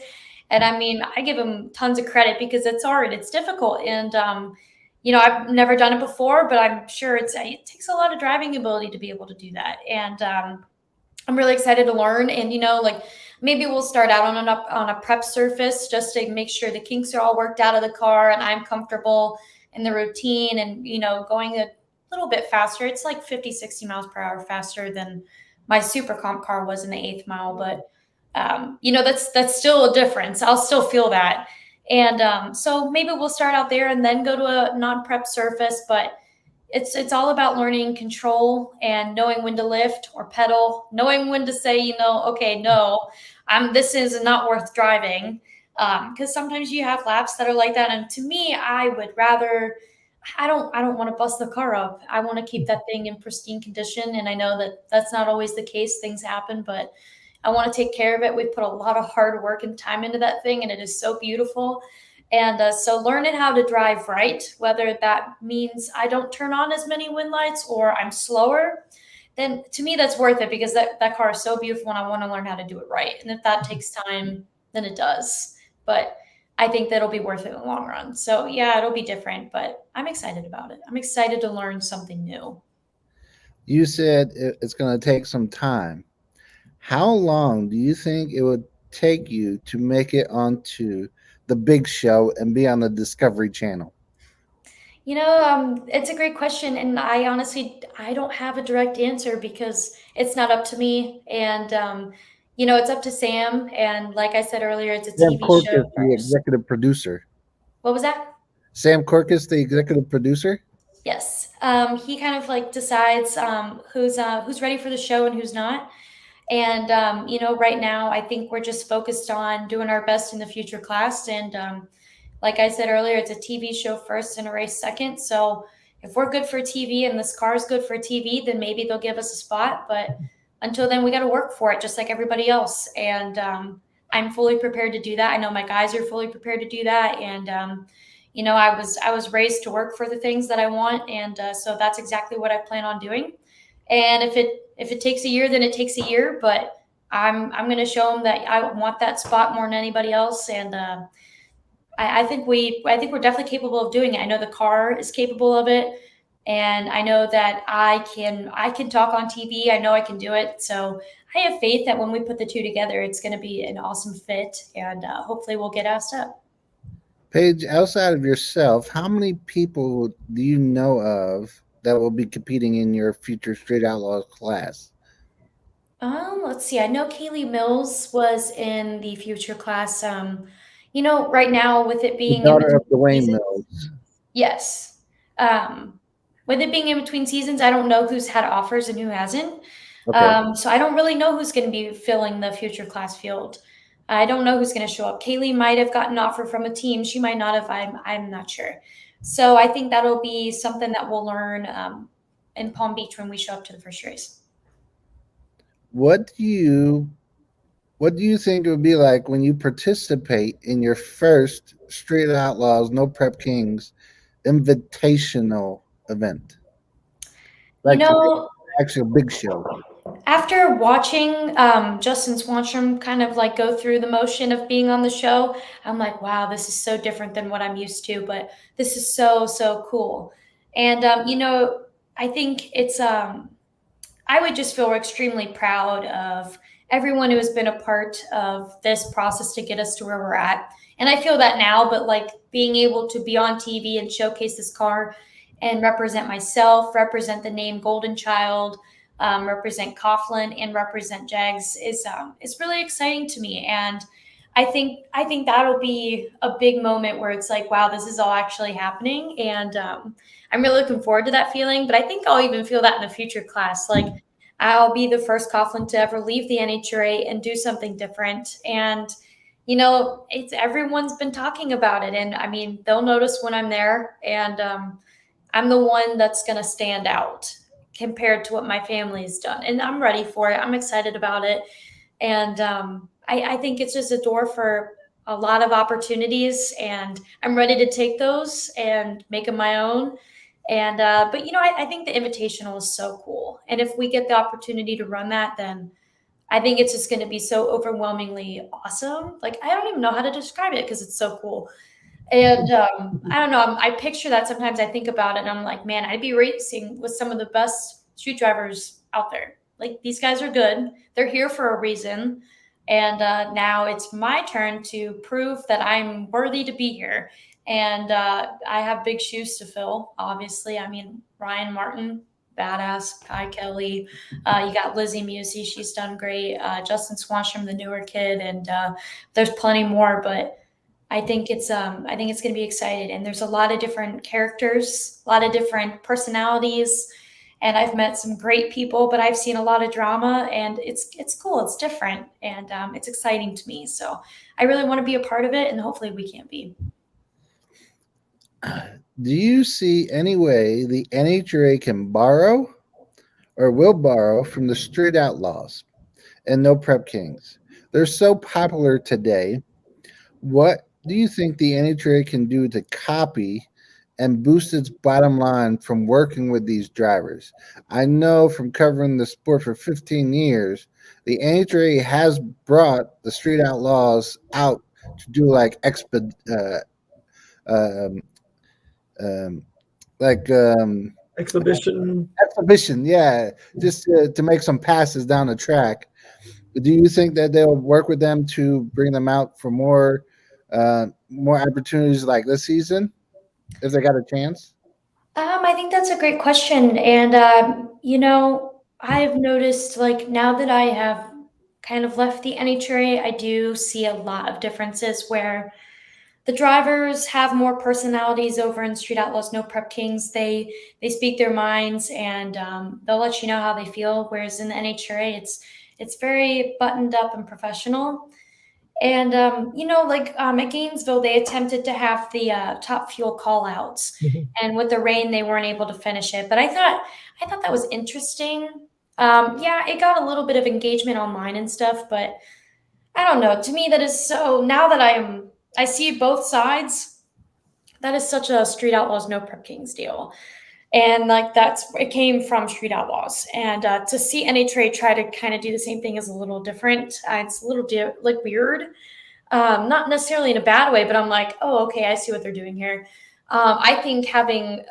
And I mean, I give them tons of credit because it's hard. It's difficult. And, I've never done it before, but I'm sure it takes a lot of driving ability to be able to do that. And I'm really excited to learn. And, maybe we'll start out on a prep surface just to make sure the kinks are all worked out of the car and I'm comfortable in the routine and, going a little bit faster. It's like 50, 60 miles per hour faster than my super comp car was in the 8th mile. But, that's still a difference. I'll still feel that. And so maybe we'll start out there and then go to a non-prep surface. But it's all about learning control and knowing when to lift or pedal, knowing when to say, okay, no, this is not worth driving. Because sometimes you have laps that are like that. And to me, I would rather, I don't want to bust the car up. I want to keep that thing in pristine condition. And I know that that's not always the case. Things happen, but I want to take care of it. We've put a lot of hard work and time into that thing, and it is so beautiful. And so learning how to drive right, whether that means I don't turn on as many wind lights or I'm slower, then to me, that's worth it because that car is so beautiful and I want to learn how to do it right. And if that takes time, then it does. But I think that'll be worth it in the long run. So yeah, it'll be different, but I'm excited about it. I'm excited to learn something new. You said it's going to take some time. How long do you think it would take you to make it onto the big show and be on the Discovery Channel? It's a great question. And I honestly, I don't have a direct answer because it's not up to me. And, it's up to Sam. And like I said earlier, it's a Sam TV Corkus, show the first. executive producer. What was that? Sam Corkus, the executive producer? Yes. He kind of like decides who's ready for the show and who's not. And, right now, I think we're just focused on doing our best in the future class. And like I said earlier, it's a TV show first and a race second. So if we're good for TV and this car is good for TV, then maybe they'll give us a spot. But until then, we got to work for it just like everybody else. And I'm fully prepared to do that. I know my guys are fully prepared to do that. And, I was raised to work for the things that I want. And so that's exactly what I plan on doing. And if it takes a year, then it takes a year. But I'm going to show them that I want that spot more than anybody else. And I think we're definitely capable of doing it. I know the car is capable of it, and I know that I can talk on TV. I know I can do it. So I have faith that when we put the two together, it's going to be an awesome fit, and hopefully we'll get asked up. Paige, outside of yourself, how many people do you know of that will be competing in your future Straight Outlaws class? Let's see. I know Kaylee Mills was in the future class. Right now with it The being in daughter between of Dwayne seasons. Mills. Yes. With it being in between seasons, I don't know who's had offers and who hasn't. Okay. So I don't really know who's going to be filling the future class field. I don't know who's going to show up. Kaylee might have gotten an offer from a team. She might not have. I'm not sure. So I think that'll be something that we'll learn in Palm Beach when we show up to the first race. What do you think it would be like when you participate in your first Street Outlaws No Prep Kings invitational event? Like actually a big show. After watching Justin Swanstrom kind of like go through the motion of being on the show, I'm like, wow, this is so different than what I'm used to, but this is so cool. And I think it's I would just feel extremely proud of everyone who has been a part of this process to get us to where we're at. And I feel that now, but like being able to be on TV and showcase this car and represent myself, represent the name Golden Child, represent Coughlin, and represent JEGS is really exciting to me. And I think that'll be a big moment where it's like, wow, this is all actually happening. And I'm really looking forward to that feeling. But I think I'll even feel that in a future class. Like I'll be the first Coughlin to ever leave the NHRA and do something different. And it's everyone's been talking about it. And I mean, they'll notice when I'm there. And I'm the one that's going to stand out compared to what my family's done. And I'm ready for it. I'm excited about it. And I think it's just a door for a lot of opportunities, and I'm ready to take those and make them my own. And but I think the invitational is so cool. And if we get the opportunity to run that, then I think it's just going to be so overwhelmingly awesome. Like I don't even know how to describe it because it's so cool. And I don't know. I picture that sometimes. I think about it, and I'm like, man, I'd be racing with some of the best street drivers out there. Like these guys are good. They're here for a reason. And now it's my turn to prove that I'm worthy to be here. And I have big shoes to fill, obviously. I mean, Ryan Martin, badass. Kai Kelly. You got Lizzie Musey. She's done great. Justin Swanstrom, the newer kid. And there's plenty more. But I think it's going to be exciting. And there's a lot of different characters, a lot of different personalities. And I've met some great people, but I've seen a lot of drama, and it's cool. It's different, and it's exciting to me. So I really want to be a part of it, and hopefully we can be. Do you see any way the NHRA can borrow or will borrow from the Street Outlaws and No Prep Kings? They're so popular today. What do you think the NHRA can do to copy and boost its bottom line from working with these drivers? I know from covering the sport for 15 years, the NHRA has brought the Street Outlaws out to do like exhibition, yeah, just to make some passes down the track. Do you think that they'll work with them to bring them out for more opportunities like this season, if they got a chance? I think that's a great question. And, I've noticed like now that I have kind of left the NHRA, I do see a lot of differences where the drivers have more personalities over in Street Outlaws, No Prep Kings. They speak their minds, and they'll let you know how they feel. Whereas in the NHRA, it's very buttoned up and professional. And at Gainesville, they attempted to have the Top Fuel callouts, and with the rain, they weren't able to finish it. But I thought that was interesting. Yeah, it got a little bit of engagement online and stuff, but I don't know. To me, that is so. Now that I see both sides. That is such a Street Outlaws, No Prep Kings deal. And like it came from Street Outlaws, and to see NHRA try to kind of do the same thing is a little different. It's a little like weird, not necessarily in a bad way, but I'm like, oh, okay, I see what they're doing here. I think having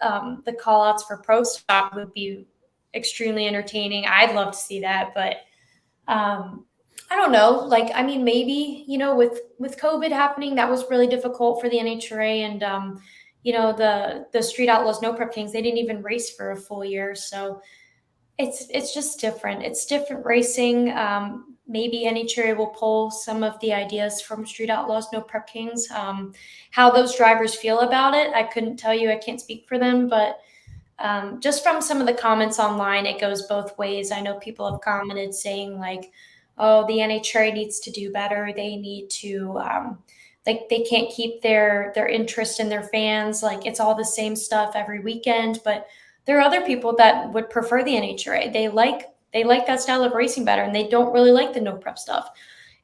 the call outs for pro stock would be extremely entertaining. I'd love to see that, but I don't know. Like, I mean, maybe, with COVID happening, that was really difficult for the NHRA, and the Street Outlaws, No Prep Kings, they didn't even race for a full year. So it's just different. It's different racing. maybe NHRA will pull some of the ideas from Street Outlaws, No Prep Kings. How those drivers feel about it, I couldn't tell you. I can't speak for them, but just from some of the comments online, it goes both ways. I know people have commented saying like, oh, the NHRA needs to do better. They need to, like, they can't keep their interest in their fans. Like, it's all the same stuff every weekend. But there are other people that would prefer the NHRA. They like that style of racing better, and they don't really like the no prep stuff.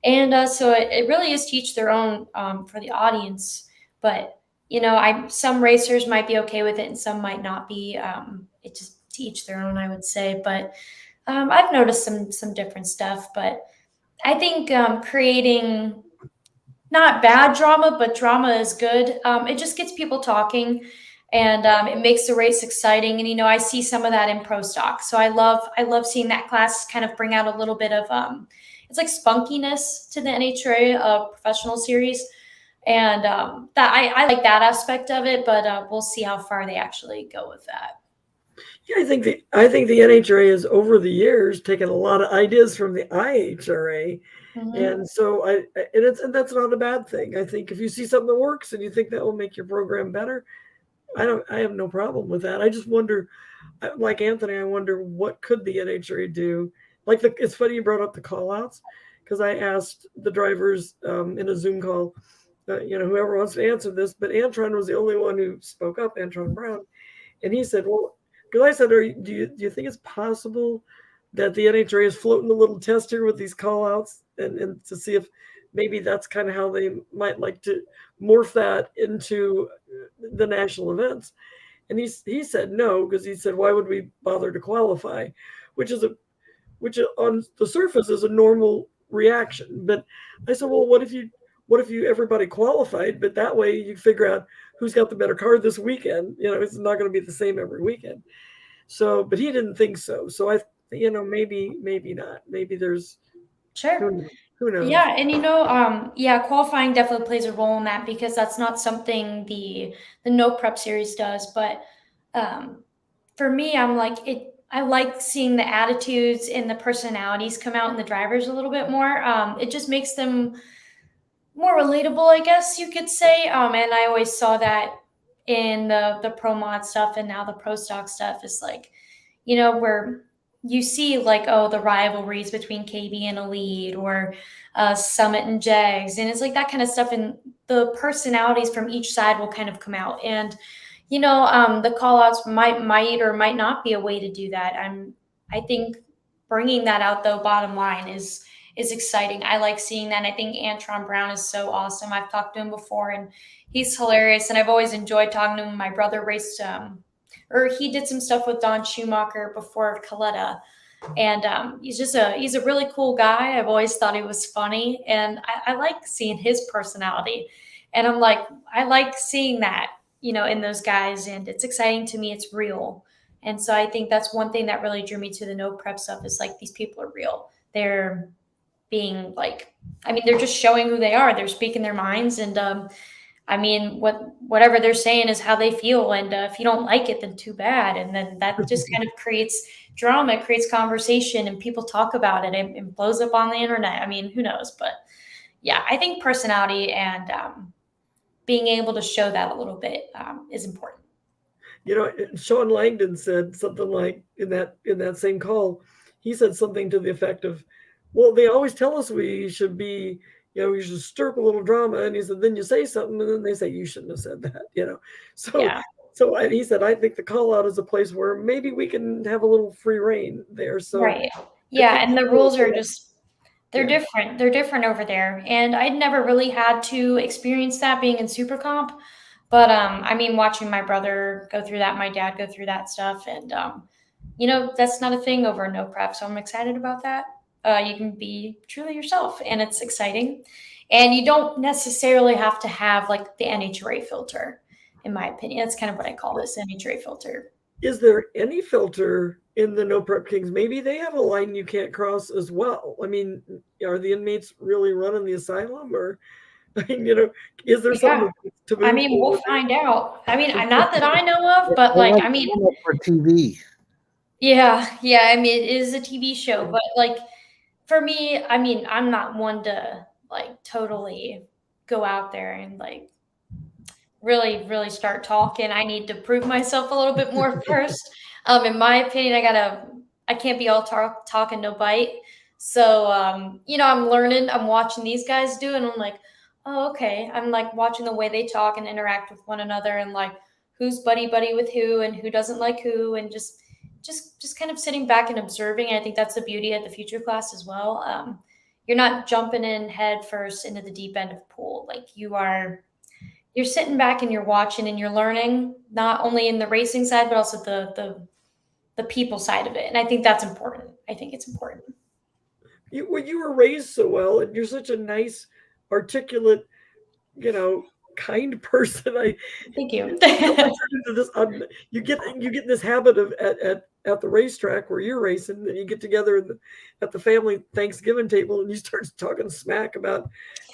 And so it really is to each their own for the audience. But some racers might be okay with it and some might not be. It just to each their own, I would say. But I've noticed some different stuff. But I think creating not bad drama, but drama is good. It just gets people talking, and it makes the race exciting. And I see some of that in pro stock, so I love seeing that class kind of bring out a little bit of it's like spunkiness to the NHRA professional series. And that I like that aspect of it, but we'll see how far they actually go with that. Yeah, I think the NHRA has over the years taken a lot of ideas from the IHRA, and so and that's not a bad thing. I think if you see something that works and you think that will make your program better, I have no problem with that. I just wonder, like Anthony, I wonder what could the NHRA do. Like it's funny you brought up the callouts, because I asked the drivers in a Zoom call. Whoever wants to answer this, but Antron was the only one who spoke up, Antron Brown. And he said, well, because I said, do you think it's possible that the NHRA is floating a little test here with these call outs and to see if maybe that's kind of how they might like to morph that into the national events? And he said no, because he said, why would we bother to qualify? Which on the surface is a normal reaction. But I said, well, what if everybody qualified, but that way you figure out who's got the better car this weekend. It's not going to be the same every weekend. So, but he didn't think so. So maybe not. Maybe there's sure. Who knows? Yeah, and qualifying definitely plays a role in that, because that's not something the no prep series does. But for me, I'm like I like seeing the attitudes and the personalities come out in the drivers a little bit more. It just makes them more relatable, I guess you could say. And I always saw that in the pro mod stuff, and now the pro stock stuff is like, where you see like, oh, the rivalries between KB and Elite, or Summit and JEGS, and it's like that kind of stuff, and the personalities from each side will kind of come out. And the call outs might or might not be a way to do that. I think bringing that out, though, bottom line is exciting. I like seeing that. I think Antron Brown is so awesome. I've talked to him before, and he's hilarious. And I've always enjoyed talking to him. My brother raced, or he did some stuff with Don Schumacher before Caletta. And he's a really cool guy. I've always thought he was funny, and I like seeing his personality. And I'm like, I like seeing that, in those guys, and it's exciting to me. It's real. And so I think that's one thing that really drew me to the no prep stuff, is like, these people are real. They're being like, they're just showing who they are. They're speaking their minds. And whatever they're saying is how they feel. And if you don't like it, then too bad. And then that just kind of creates drama, it creates conversation, and people talk about it, and it blows up on the internet. Who knows? But yeah, I think personality and being able to show that a little bit is important. Sean Langdon said something like in that same call, he said something to the effect of, well, they always tell us we should be, we should stir up a little drama. And he said, then you say something, and then they say, you shouldn't have said that, So, yeah. He said, I think the call out is a place where maybe we can have a little free reign there. So, right. Yeah. And the rules are they're different. They're different over there. And I'd never really had to experience that being in Super Comp. But, watching my brother go through that, my dad go through that stuff. And, that's not a thing over no prep. So I'm excited about that. You can be truly yourself, and it's exciting. And you don't necessarily have to have like the NHRA filter, in my opinion. That's kind of what I call this, NHRA filter. Is there any filter in the No Prep Kings? Maybe they have a line you can't cross as well. Are the inmates really running the asylum, or is there something to move we'll find out. Not that I know of, but for TV. Yeah. It is a TV show, but like, for me, I mean, I'm not one to like totally go out there and like really, really start talking. I need to prove myself a little bit more first. In my opinion, I can't be all talk and no bite. So, I'm learning, I'm watching these guys do, and I'm like, oh, okay. I'm like watching the way they talk and interact with one another, and like who's buddy with who and who doesn't like who, and just kind of sitting back and observing. I think that's the beauty of the future class as well. You're not jumping in head first into the deep end of the pool. Like you're sitting back and you're watching and you're learning, not only in the racing side, but also the people side of it. And I think that's important. I think it's important. You were raised so well, and you're such a nice, articulate, kind person. Thank you. Into this, you get in this habit of at the racetrack where you're racing, and you get together at the family Thanksgiving table, and you start talking smack about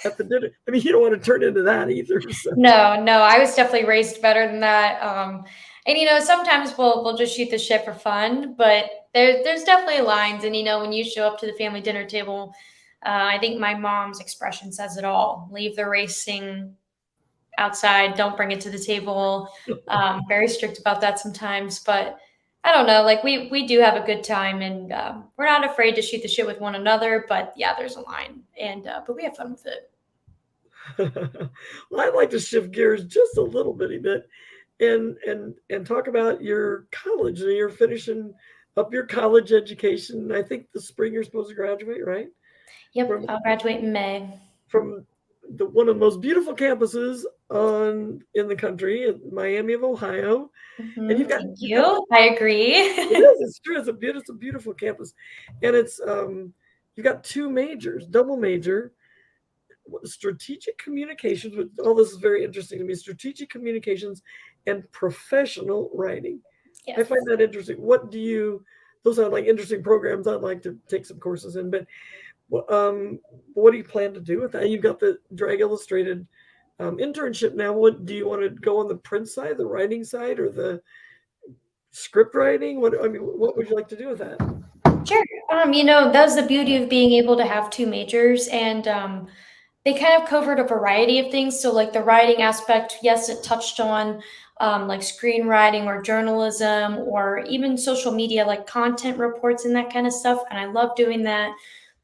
at the dinner. I mean, you don't want to turn into that either. So. No, I was definitely raised better than that. And sometimes we'll just shoot the shit for fun, but there's definitely lines. And when you show up to the family dinner table, I think my mom's expression says it all. Leave the racing outside, don't bring it to the table. Very strict about that sometimes, but I don't know, like we do have a good time, and we're not afraid to shoot the shit with one another, but yeah, there's a line, and but we have fun with it. Well, I'd like to shift gears just a little bitty bit and talk about your college. And you're finishing up your college education. I think this spring you're supposed to graduate, right? Yep, I'll graduate in May. From one of the most beautiful campuses in the country, Miami of Ohio. Mm-hmm. And Thank you. I agree. It is. It's true. It's a beautiful campus, and it's you've got two majors, double major, strategic communications. All this is very interesting to me. Strategic communications and professional writing. Yes. I find that interesting. Those sound like interesting programs. I'd like to take some courses in, but what do you plan to do with that? You've got the Drag Illustrated internship now. What do you want to go on, the print side, the writing side, or the script writing? What would you like to do with that? Sure. That's the beauty of being able to have two majors, and they kind of covered a variety of things. So like the writing aspect, yes, it touched on like screenwriting or journalism or even social media, like content reports and that kind of stuff. And I love doing that.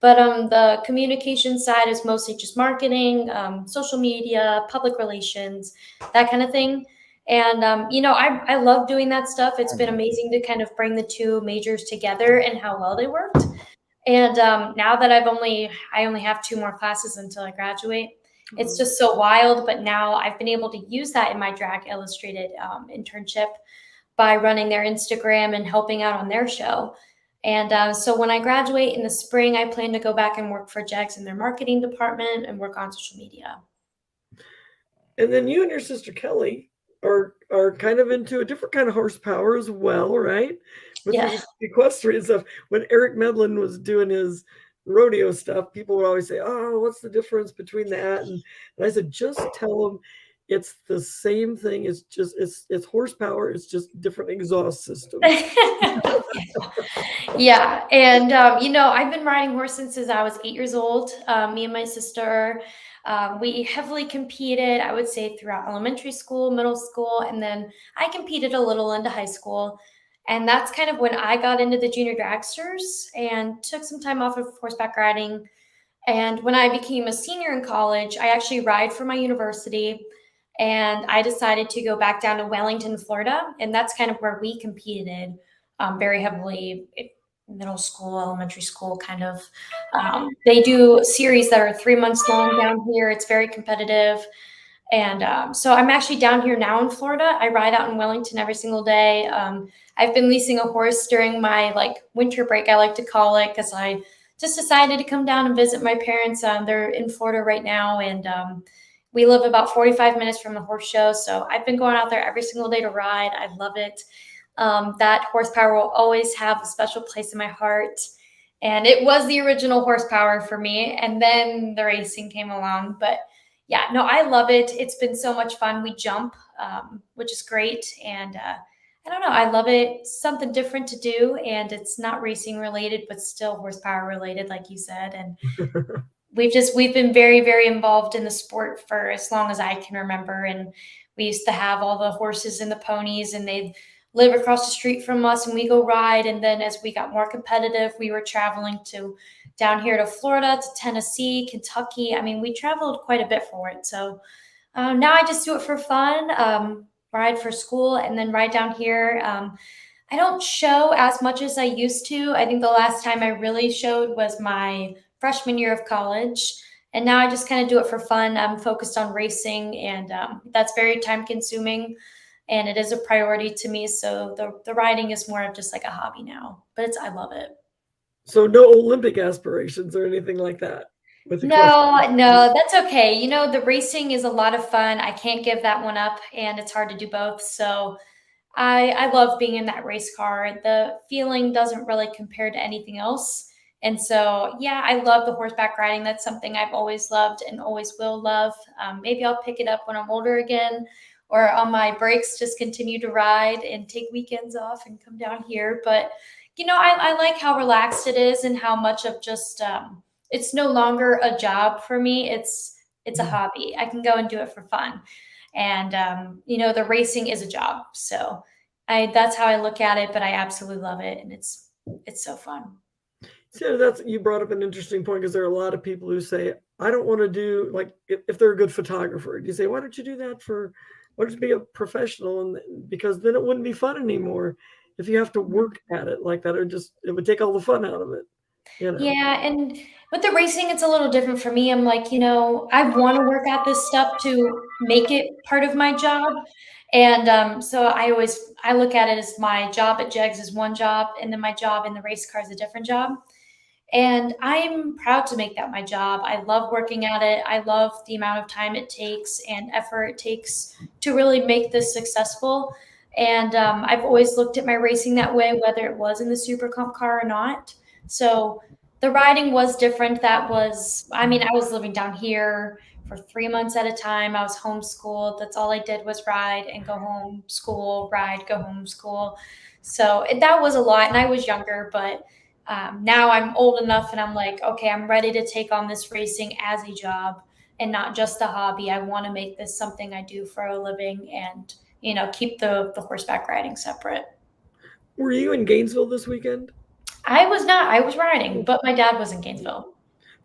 But the communication side is mostly just marketing, social media, public relations, that kind of thing. And, I love doing that stuff. It's been amazing to kind of bring the two majors together and how well they worked. And now that I only have 2 more classes until I graduate, it's just so wild. But now I've been able to use that in my Drag Illustrated internship by running their Instagram and helping out on their show. And so when I graduate in the spring, I plan to go back and work for JEGS in their marketing department and work on social media. And then you and your sister Kelly are kind of into a different kind of horsepower as well, right? With the equestrian stuff. When Eric Medlin was doing his rodeo stuff, people would always say, "Oh, what's the difference between that?" And I said, just tell them it's the same thing. It's just it's horsepower. It's just different exhaust system. Yeah, and I've been riding horses since I was 8 years old. Me and my sister, we heavily competed, I would say, throughout elementary school, middle school, and then I competed a little into high school. And that's kind of when I got into the junior dragsters and took some time off of horseback riding. And when I became a senior in college, I actually ride for my university. And I decided to go back down to Wellington, Florida. And that's kind of where we competed very heavily, middle school, elementary school, kind of. They do series that are 3 months long down here. It's very competitive. And so I'm actually down here now in Florida. I ride out in Wellington every single day. I've been leasing a horse during my winter break, I like to call it, because I just decided to come down and visit my parents. They're in Florida right now, and we live about 45 minutes from the horse show. So I've been going out there every single day to ride. I love it. That horsepower will always have a special place in my heart. And it was the original horsepower for me. And then the racing came along. But yeah, no, I love it. It's been so much fun. We jump, which is great. And I don't know. I love it. It's something different to do, and it's not racing related, but still horsepower related, like you said. And we've been very, very involved in the sport for as long as I can remember. And we used to have all the horses and the ponies, and they'd live across the street from us, and we go ride. And then as we got more competitive, we were traveling to down here to Florida, to Tennessee, Kentucky. I mean, we traveled quite a bit for it. So now I just do it for fun, ride for school, and then ride down here. I don't show as much as I used to. I think the last time I really showed was my freshman year of college. And now I just kind of do it for fun. I'm focused on racing, and that's very time consuming, and it is a priority to me. So the riding is more of just like a hobby now, but I love it. So no Olympic aspirations or anything like that? No, that's okay. You know, the racing is a lot of fun. I can't give that one up, and it's hard to do both. So I love being in that race car. The feeling doesn't really compare to anything else. And so, yeah, I love the horseback riding. That's something I've always loved and always will love. Maybe I'll pick it up when I'm older again, or on my breaks, just continue to ride and take weekends off and come down here. But, you know, I like how relaxed it is, and how much of just, it's no longer a job for me. It's a hobby. I can go and do it for fun. And, you know, the racing is a job. So that's how I look at it, but I absolutely love it. And it's so fun. So you brought up an interesting point, because there are a lot of people who say, I don't want to do, like, if they're a good photographer, you say, why don't you do that why don't you be a professional? And because then it wouldn't be fun anymore if you have to work at it like that, it would take all the fun out of it. You know? Yeah, and with the racing, it's a little different for me. I'm like, you know, I want to work at this stuff to make it part of my job. And so I look at it as my job at JEGS is one job, and then my job in the race car is a different job. And I'm proud to make that my job. I love working at it. I love the amount of time it takes and effort it takes to really make this successful. And I've always looked at my racing that way, whether it was in the Super Comp car or not. So the riding was different. I was living down here for 3 months at a time. I was homeschooled. That's all I did was ride and go home, school, ride, go home, school. So that was a lot. And I was younger, but now I'm old enough, and I'm like, okay, I'm ready to take on this racing as a job and not just a hobby. I want to make this something I do for a living, and, you know, keep the horseback riding separate. Were you in Gainesville this weekend? I was not. I was riding, but my dad was in Gainesville.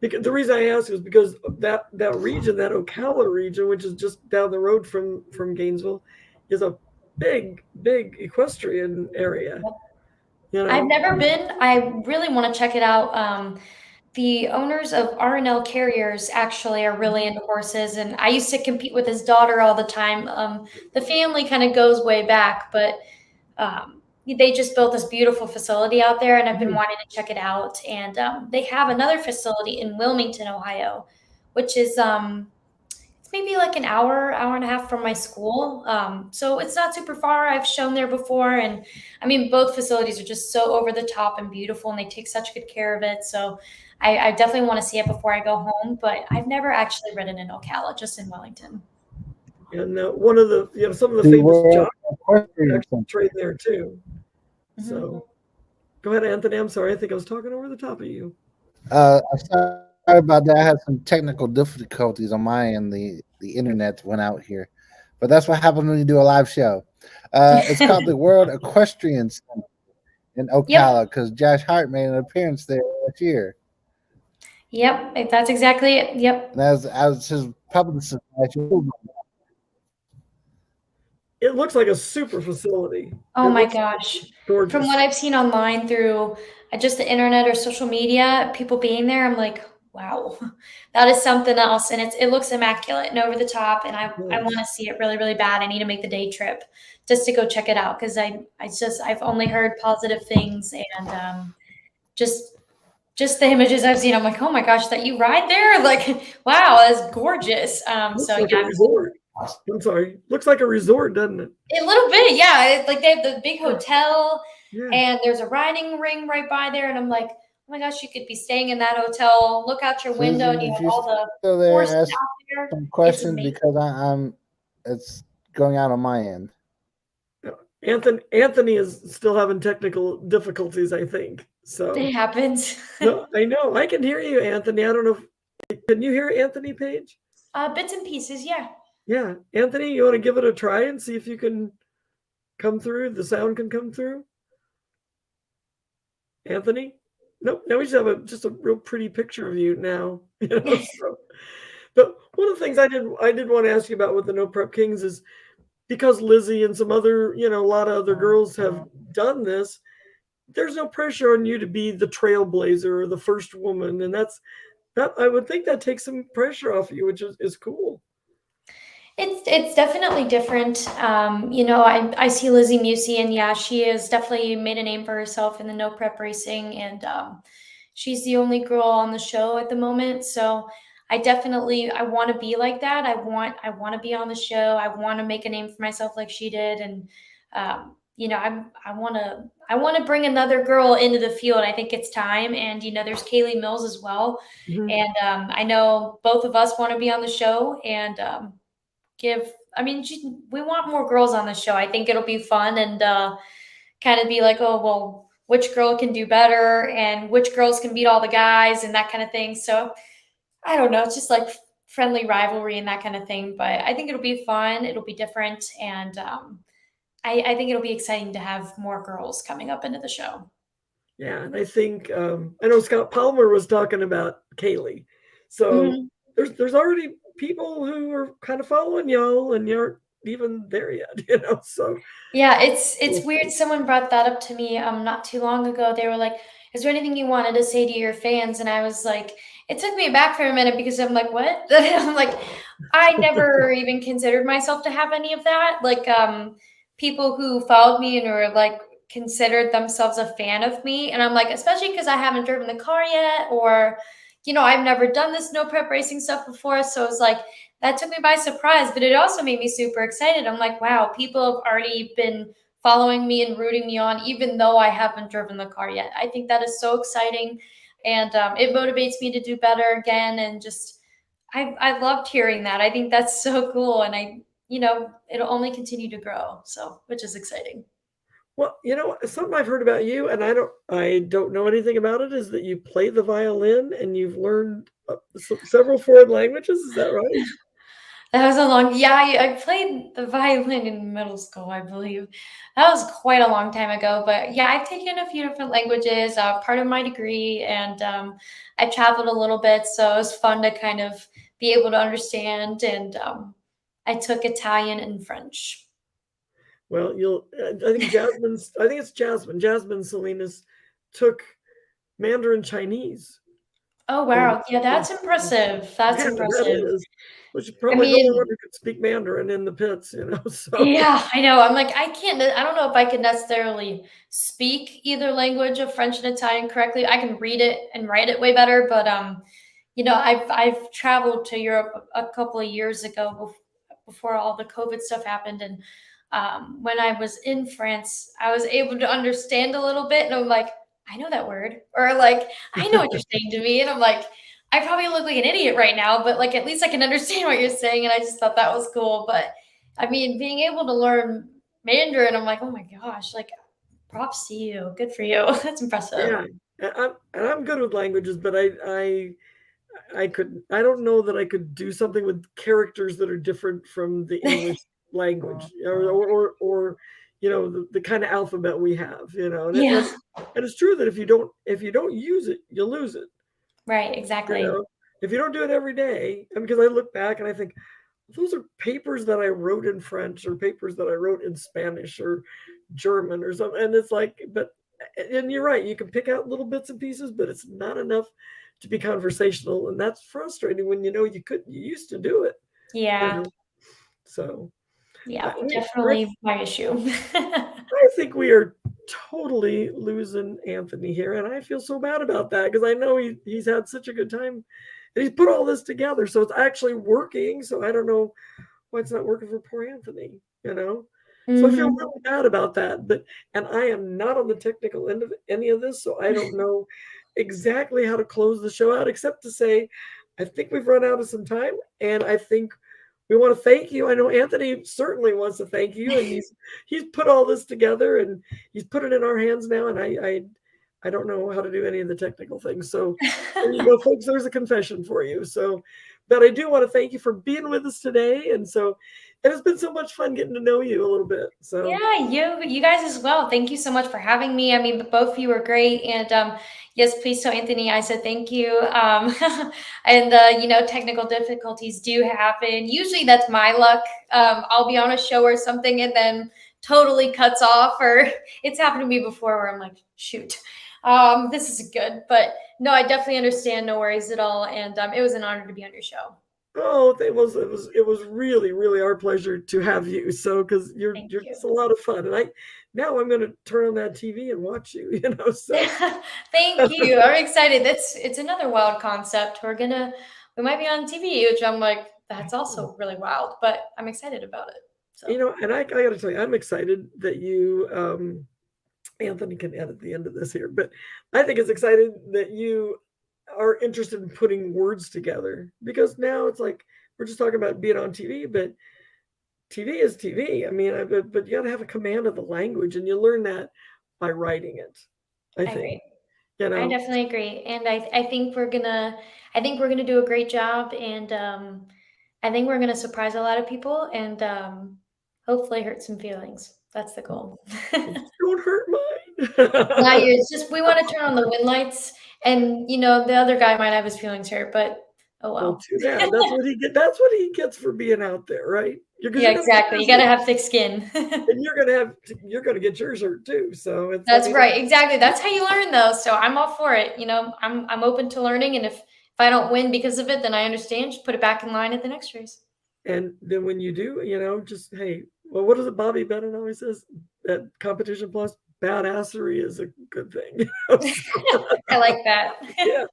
Because the reason I ask is because that region, that Ocala region, which is just down the road from Gainesville, is a big equestrian area. Yep. You know? I've never been. I really want to check it out. The owners of R&L Carriers actually are really into horses, and I used to compete with his daughter all the time. The family kind of goes way back, but they just built this beautiful facility out there, and I've been wanting to check it out. And they have another facility in Wilmington, Ohio, which is it's maybe like an hour and a half from my school. So it's not super far. I've shown there before. And I mean, both facilities are just so over the top and beautiful, and they take such good care of it. So I definitely want to see it before I go home, but I've never actually ridden in Ocala, just in Wellington. And one of the, some of the famous jockeys actually train there too. Mm-hmm. So go ahead, Anthony. I'm sorry. I think I was talking over the top of you. I'm sorry about that. I had some technical difficulties on my end. The internet went out here, but that's what happens when you do a live show. It's called the World Equestrians in Ocala, because Josh Hart made an appearance there last year. Yep, that's exactly it. Yep. And as his publicist. It looks like a super facility. Oh my gosh. Gorgeous. From what I've seen online through just the internet or social media, people being there, I'm like, wow, that is something else. And it looks immaculate and over the top. And I want to see it really, really bad. I need to make the day trip just to go check it out, because I've only heard positive things, and just the images I've seen, I'm like, oh my gosh, that you ride there? Like, wow, that's gorgeous. So like a resort. I'm sorry. Looks like a resort, doesn't it? A little bit, yeah. It's like they have the big hotel, and there's a riding ring right by there. And I'm like, oh my gosh, you could be staying in that hotel, look out your window, and you have all the horses out there. Some questions, because it's going out on my end. Anthony is still having technical difficulties, I think. So It happens. no, I know. I can hear you, Anthony. I don't know can you hear Anthony, Paige? Bits and pieces, yeah. Yeah. Anthony, you want to give it a try and see if you can come through? The sound can come through? Anthony? Nope. Now we just have a real pretty picture of you now. So. But one of the things I did want to ask you about with the No Prep Kings is because Lizzie and some other, a lot of other girls have done this, there's no pressure on you to be the trailblazer or the first woman. And that I would think that takes some pressure off you, which is cool. It's definitely different. I see Lizzie Musey, and yeah, she has definitely made a name for herself in the no prep racing, and she's the only girl on the show at the moment. So I want to be like that. I want to be on the show. I want to make a name for myself like she did, and I want to bring another girl into the field. I think it's time, and there's Kaylee Mills as well, Mhm. and I know both of us want to be on the show, and we want more girls on the show. I think it'll be fun and kind of be like, oh, well, which girl can do better and which girls can beat all the guys and that kind of thing. So I don't know. It's just like friendly rivalry and that kind of thing. But I think it'll be fun. It'll be different. And I think it'll be exciting to have more girls coming up into the show. Yeah. And I think, I know Scott Palmer was talking about Kaylee. So there's already people who are kind of following y'all and you aren't even there yet, so. Yeah, it's weird. Someone brought that up to me not too long ago. They were like, is there anything you wanted to say to your fans? And I was like, it took me back for a minute because I'm like, what? I'm like, I never even considered myself to have any of that. Like people who followed me and were like considered themselves a fan of me. And I'm like, especially because I haven't driven the car yet, or I've never done this no prep racing stuff before. So it's like, that took me by surprise, but it also made me super excited. I'm like, wow, people have already been following me and rooting me on, even though I haven't driven the car yet. I think that is so exciting. And it motivates me to do better again. And just, I loved hearing that. I think that's so cool. And it'll only continue to grow. So, which is exciting. Well, something I've heard about you, and I don't know anything about it, is that you play the violin and you've learned several foreign languages. Is that right? That was I played the violin in middle school, I believe. That was quite a long time ago, but yeah, I've taken a few different languages, part of my degree, and I traveled a little bit, so it was fun to kind of be able to understand, and I took Italian and French. Well, I think it's Jasmine Salinas took Mandarin Chinese. Oh, wow. Yeah, that's impressive. That's impressive. That is. Well, she's probably the only one who could speak Mandarin in the pits, so. Yeah, I know. I'm like, I don't know if I could necessarily speak either language of French and Italian correctly. I can read it and write it way better, but I've traveled to Europe a couple of years ago before all the COVID stuff happened, and when I was in France, I was able to understand a little bit, and I'm like, I know that word, or like, I know what you're saying to me, and I'm like, I probably look like an idiot right now, but like, at least I can understand what you're saying, and I just thought that was cool. But I mean, being able to learn Mandarin, I'm like, oh my gosh, like, props to you, good for you. That's impressive. Yeah, I'm good with languages, but I don't know that I could do something with characters that are different from the English language, or the kind of alphabet we have, and it's true that if you don't use it, you lose it. Right, exactly. If you don't do it every day, and because I look back and I think those are papers that I wrote in French or papers that I wrote in Spanish or German or something, and it's like, and you're right, you can pick out little bits and pieces, but it's not enough to be conversational, and that's frustrating when you used to do it. Yeah. So yeah, definitely my issue. I think we are totally losing Anthony here, and I feel so bad about that because I know he's had such a good time and he's put all this together, so it's actually working. So I don't know why it's not working for poor Anthony, So I feel really bad about that, and I am not on the technical end of any of this, so I don't know exactly how to close the show out, except to say, I think we've run out of some time, and I think we want to thank you. I know Anthony certainly wants to thank you, and he's put all this together, and he's put it in our hands now. And I don't know how to do any of the technical things. So there you go, folks. There's a confession for you. So, but I do want to thank you for being with us today. And so it has been so much fun getting to know you a little bit. So yeah, you guys as well. Thank you so much for having me. I mean, both of you are great. And yes, please tell Anthony I said thank you. And technical difficulties do happen. Usually that's my luck. I'll be on a show or something and then totally cuts off, or it's happened to me before where I'm like, shoot. This is good, but no, I definitely understand. No worries at all. And it was an honor to be on your show. Oh, it was really, really our pleasure to have you. So, because you're just a lot of fun, and I'm going to turn on that TV and watch you. So thank you. I'm excited. It's another wild concept. We might be on TV, which I'm like, that's also really wild, but I'm excited about it. So. And I got to tell you, I'm excited that you, Anthony can edit the end of this here, but I think it's exciting that you are interested in putting words together, because now it's like we're just talking about being on TV, but TV is TV. I mean, but you got to have a command of the language, and you learn that by writing it. I think. Agree. I definitely agree, and I think we're gonna do a great job, and I think we're gonna surprise a lot of people, and hopefully hurt some feelings. That's the goal. Don't hurt mine. Not yours. Just we want to turn on the wind lights. And the other guy might have his feelings hurt, but oh well. Too bad. That's what he gets for being out there, right? Yeah, exactly. You got to have thick skin. And you're gonna get yours hurt too. So that's right. Exactly. That's how you learn, though. So I'm all for it. I'm open to learning, and if I don't win because of it, then I understand. Just put it back in line at the next race. And then when you do, just hey, well, what is it? Bobby Bennett always says that competition plus badassery is a good thing. I like that. Yeah.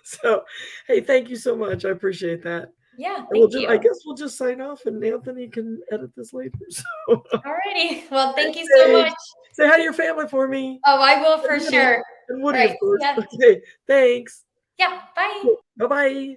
So, hey, thank you so much. I appreciate that. Yeah, thank you. I guess we'll just sign off, and Anthony can edit this later. So. Alrighty. Well, thank you so much. Say hi to your family for me. Oh, I will for sure. And Woody, of course. Yeah. Okay. Thanks. Yeah. Bye. Bye-bye.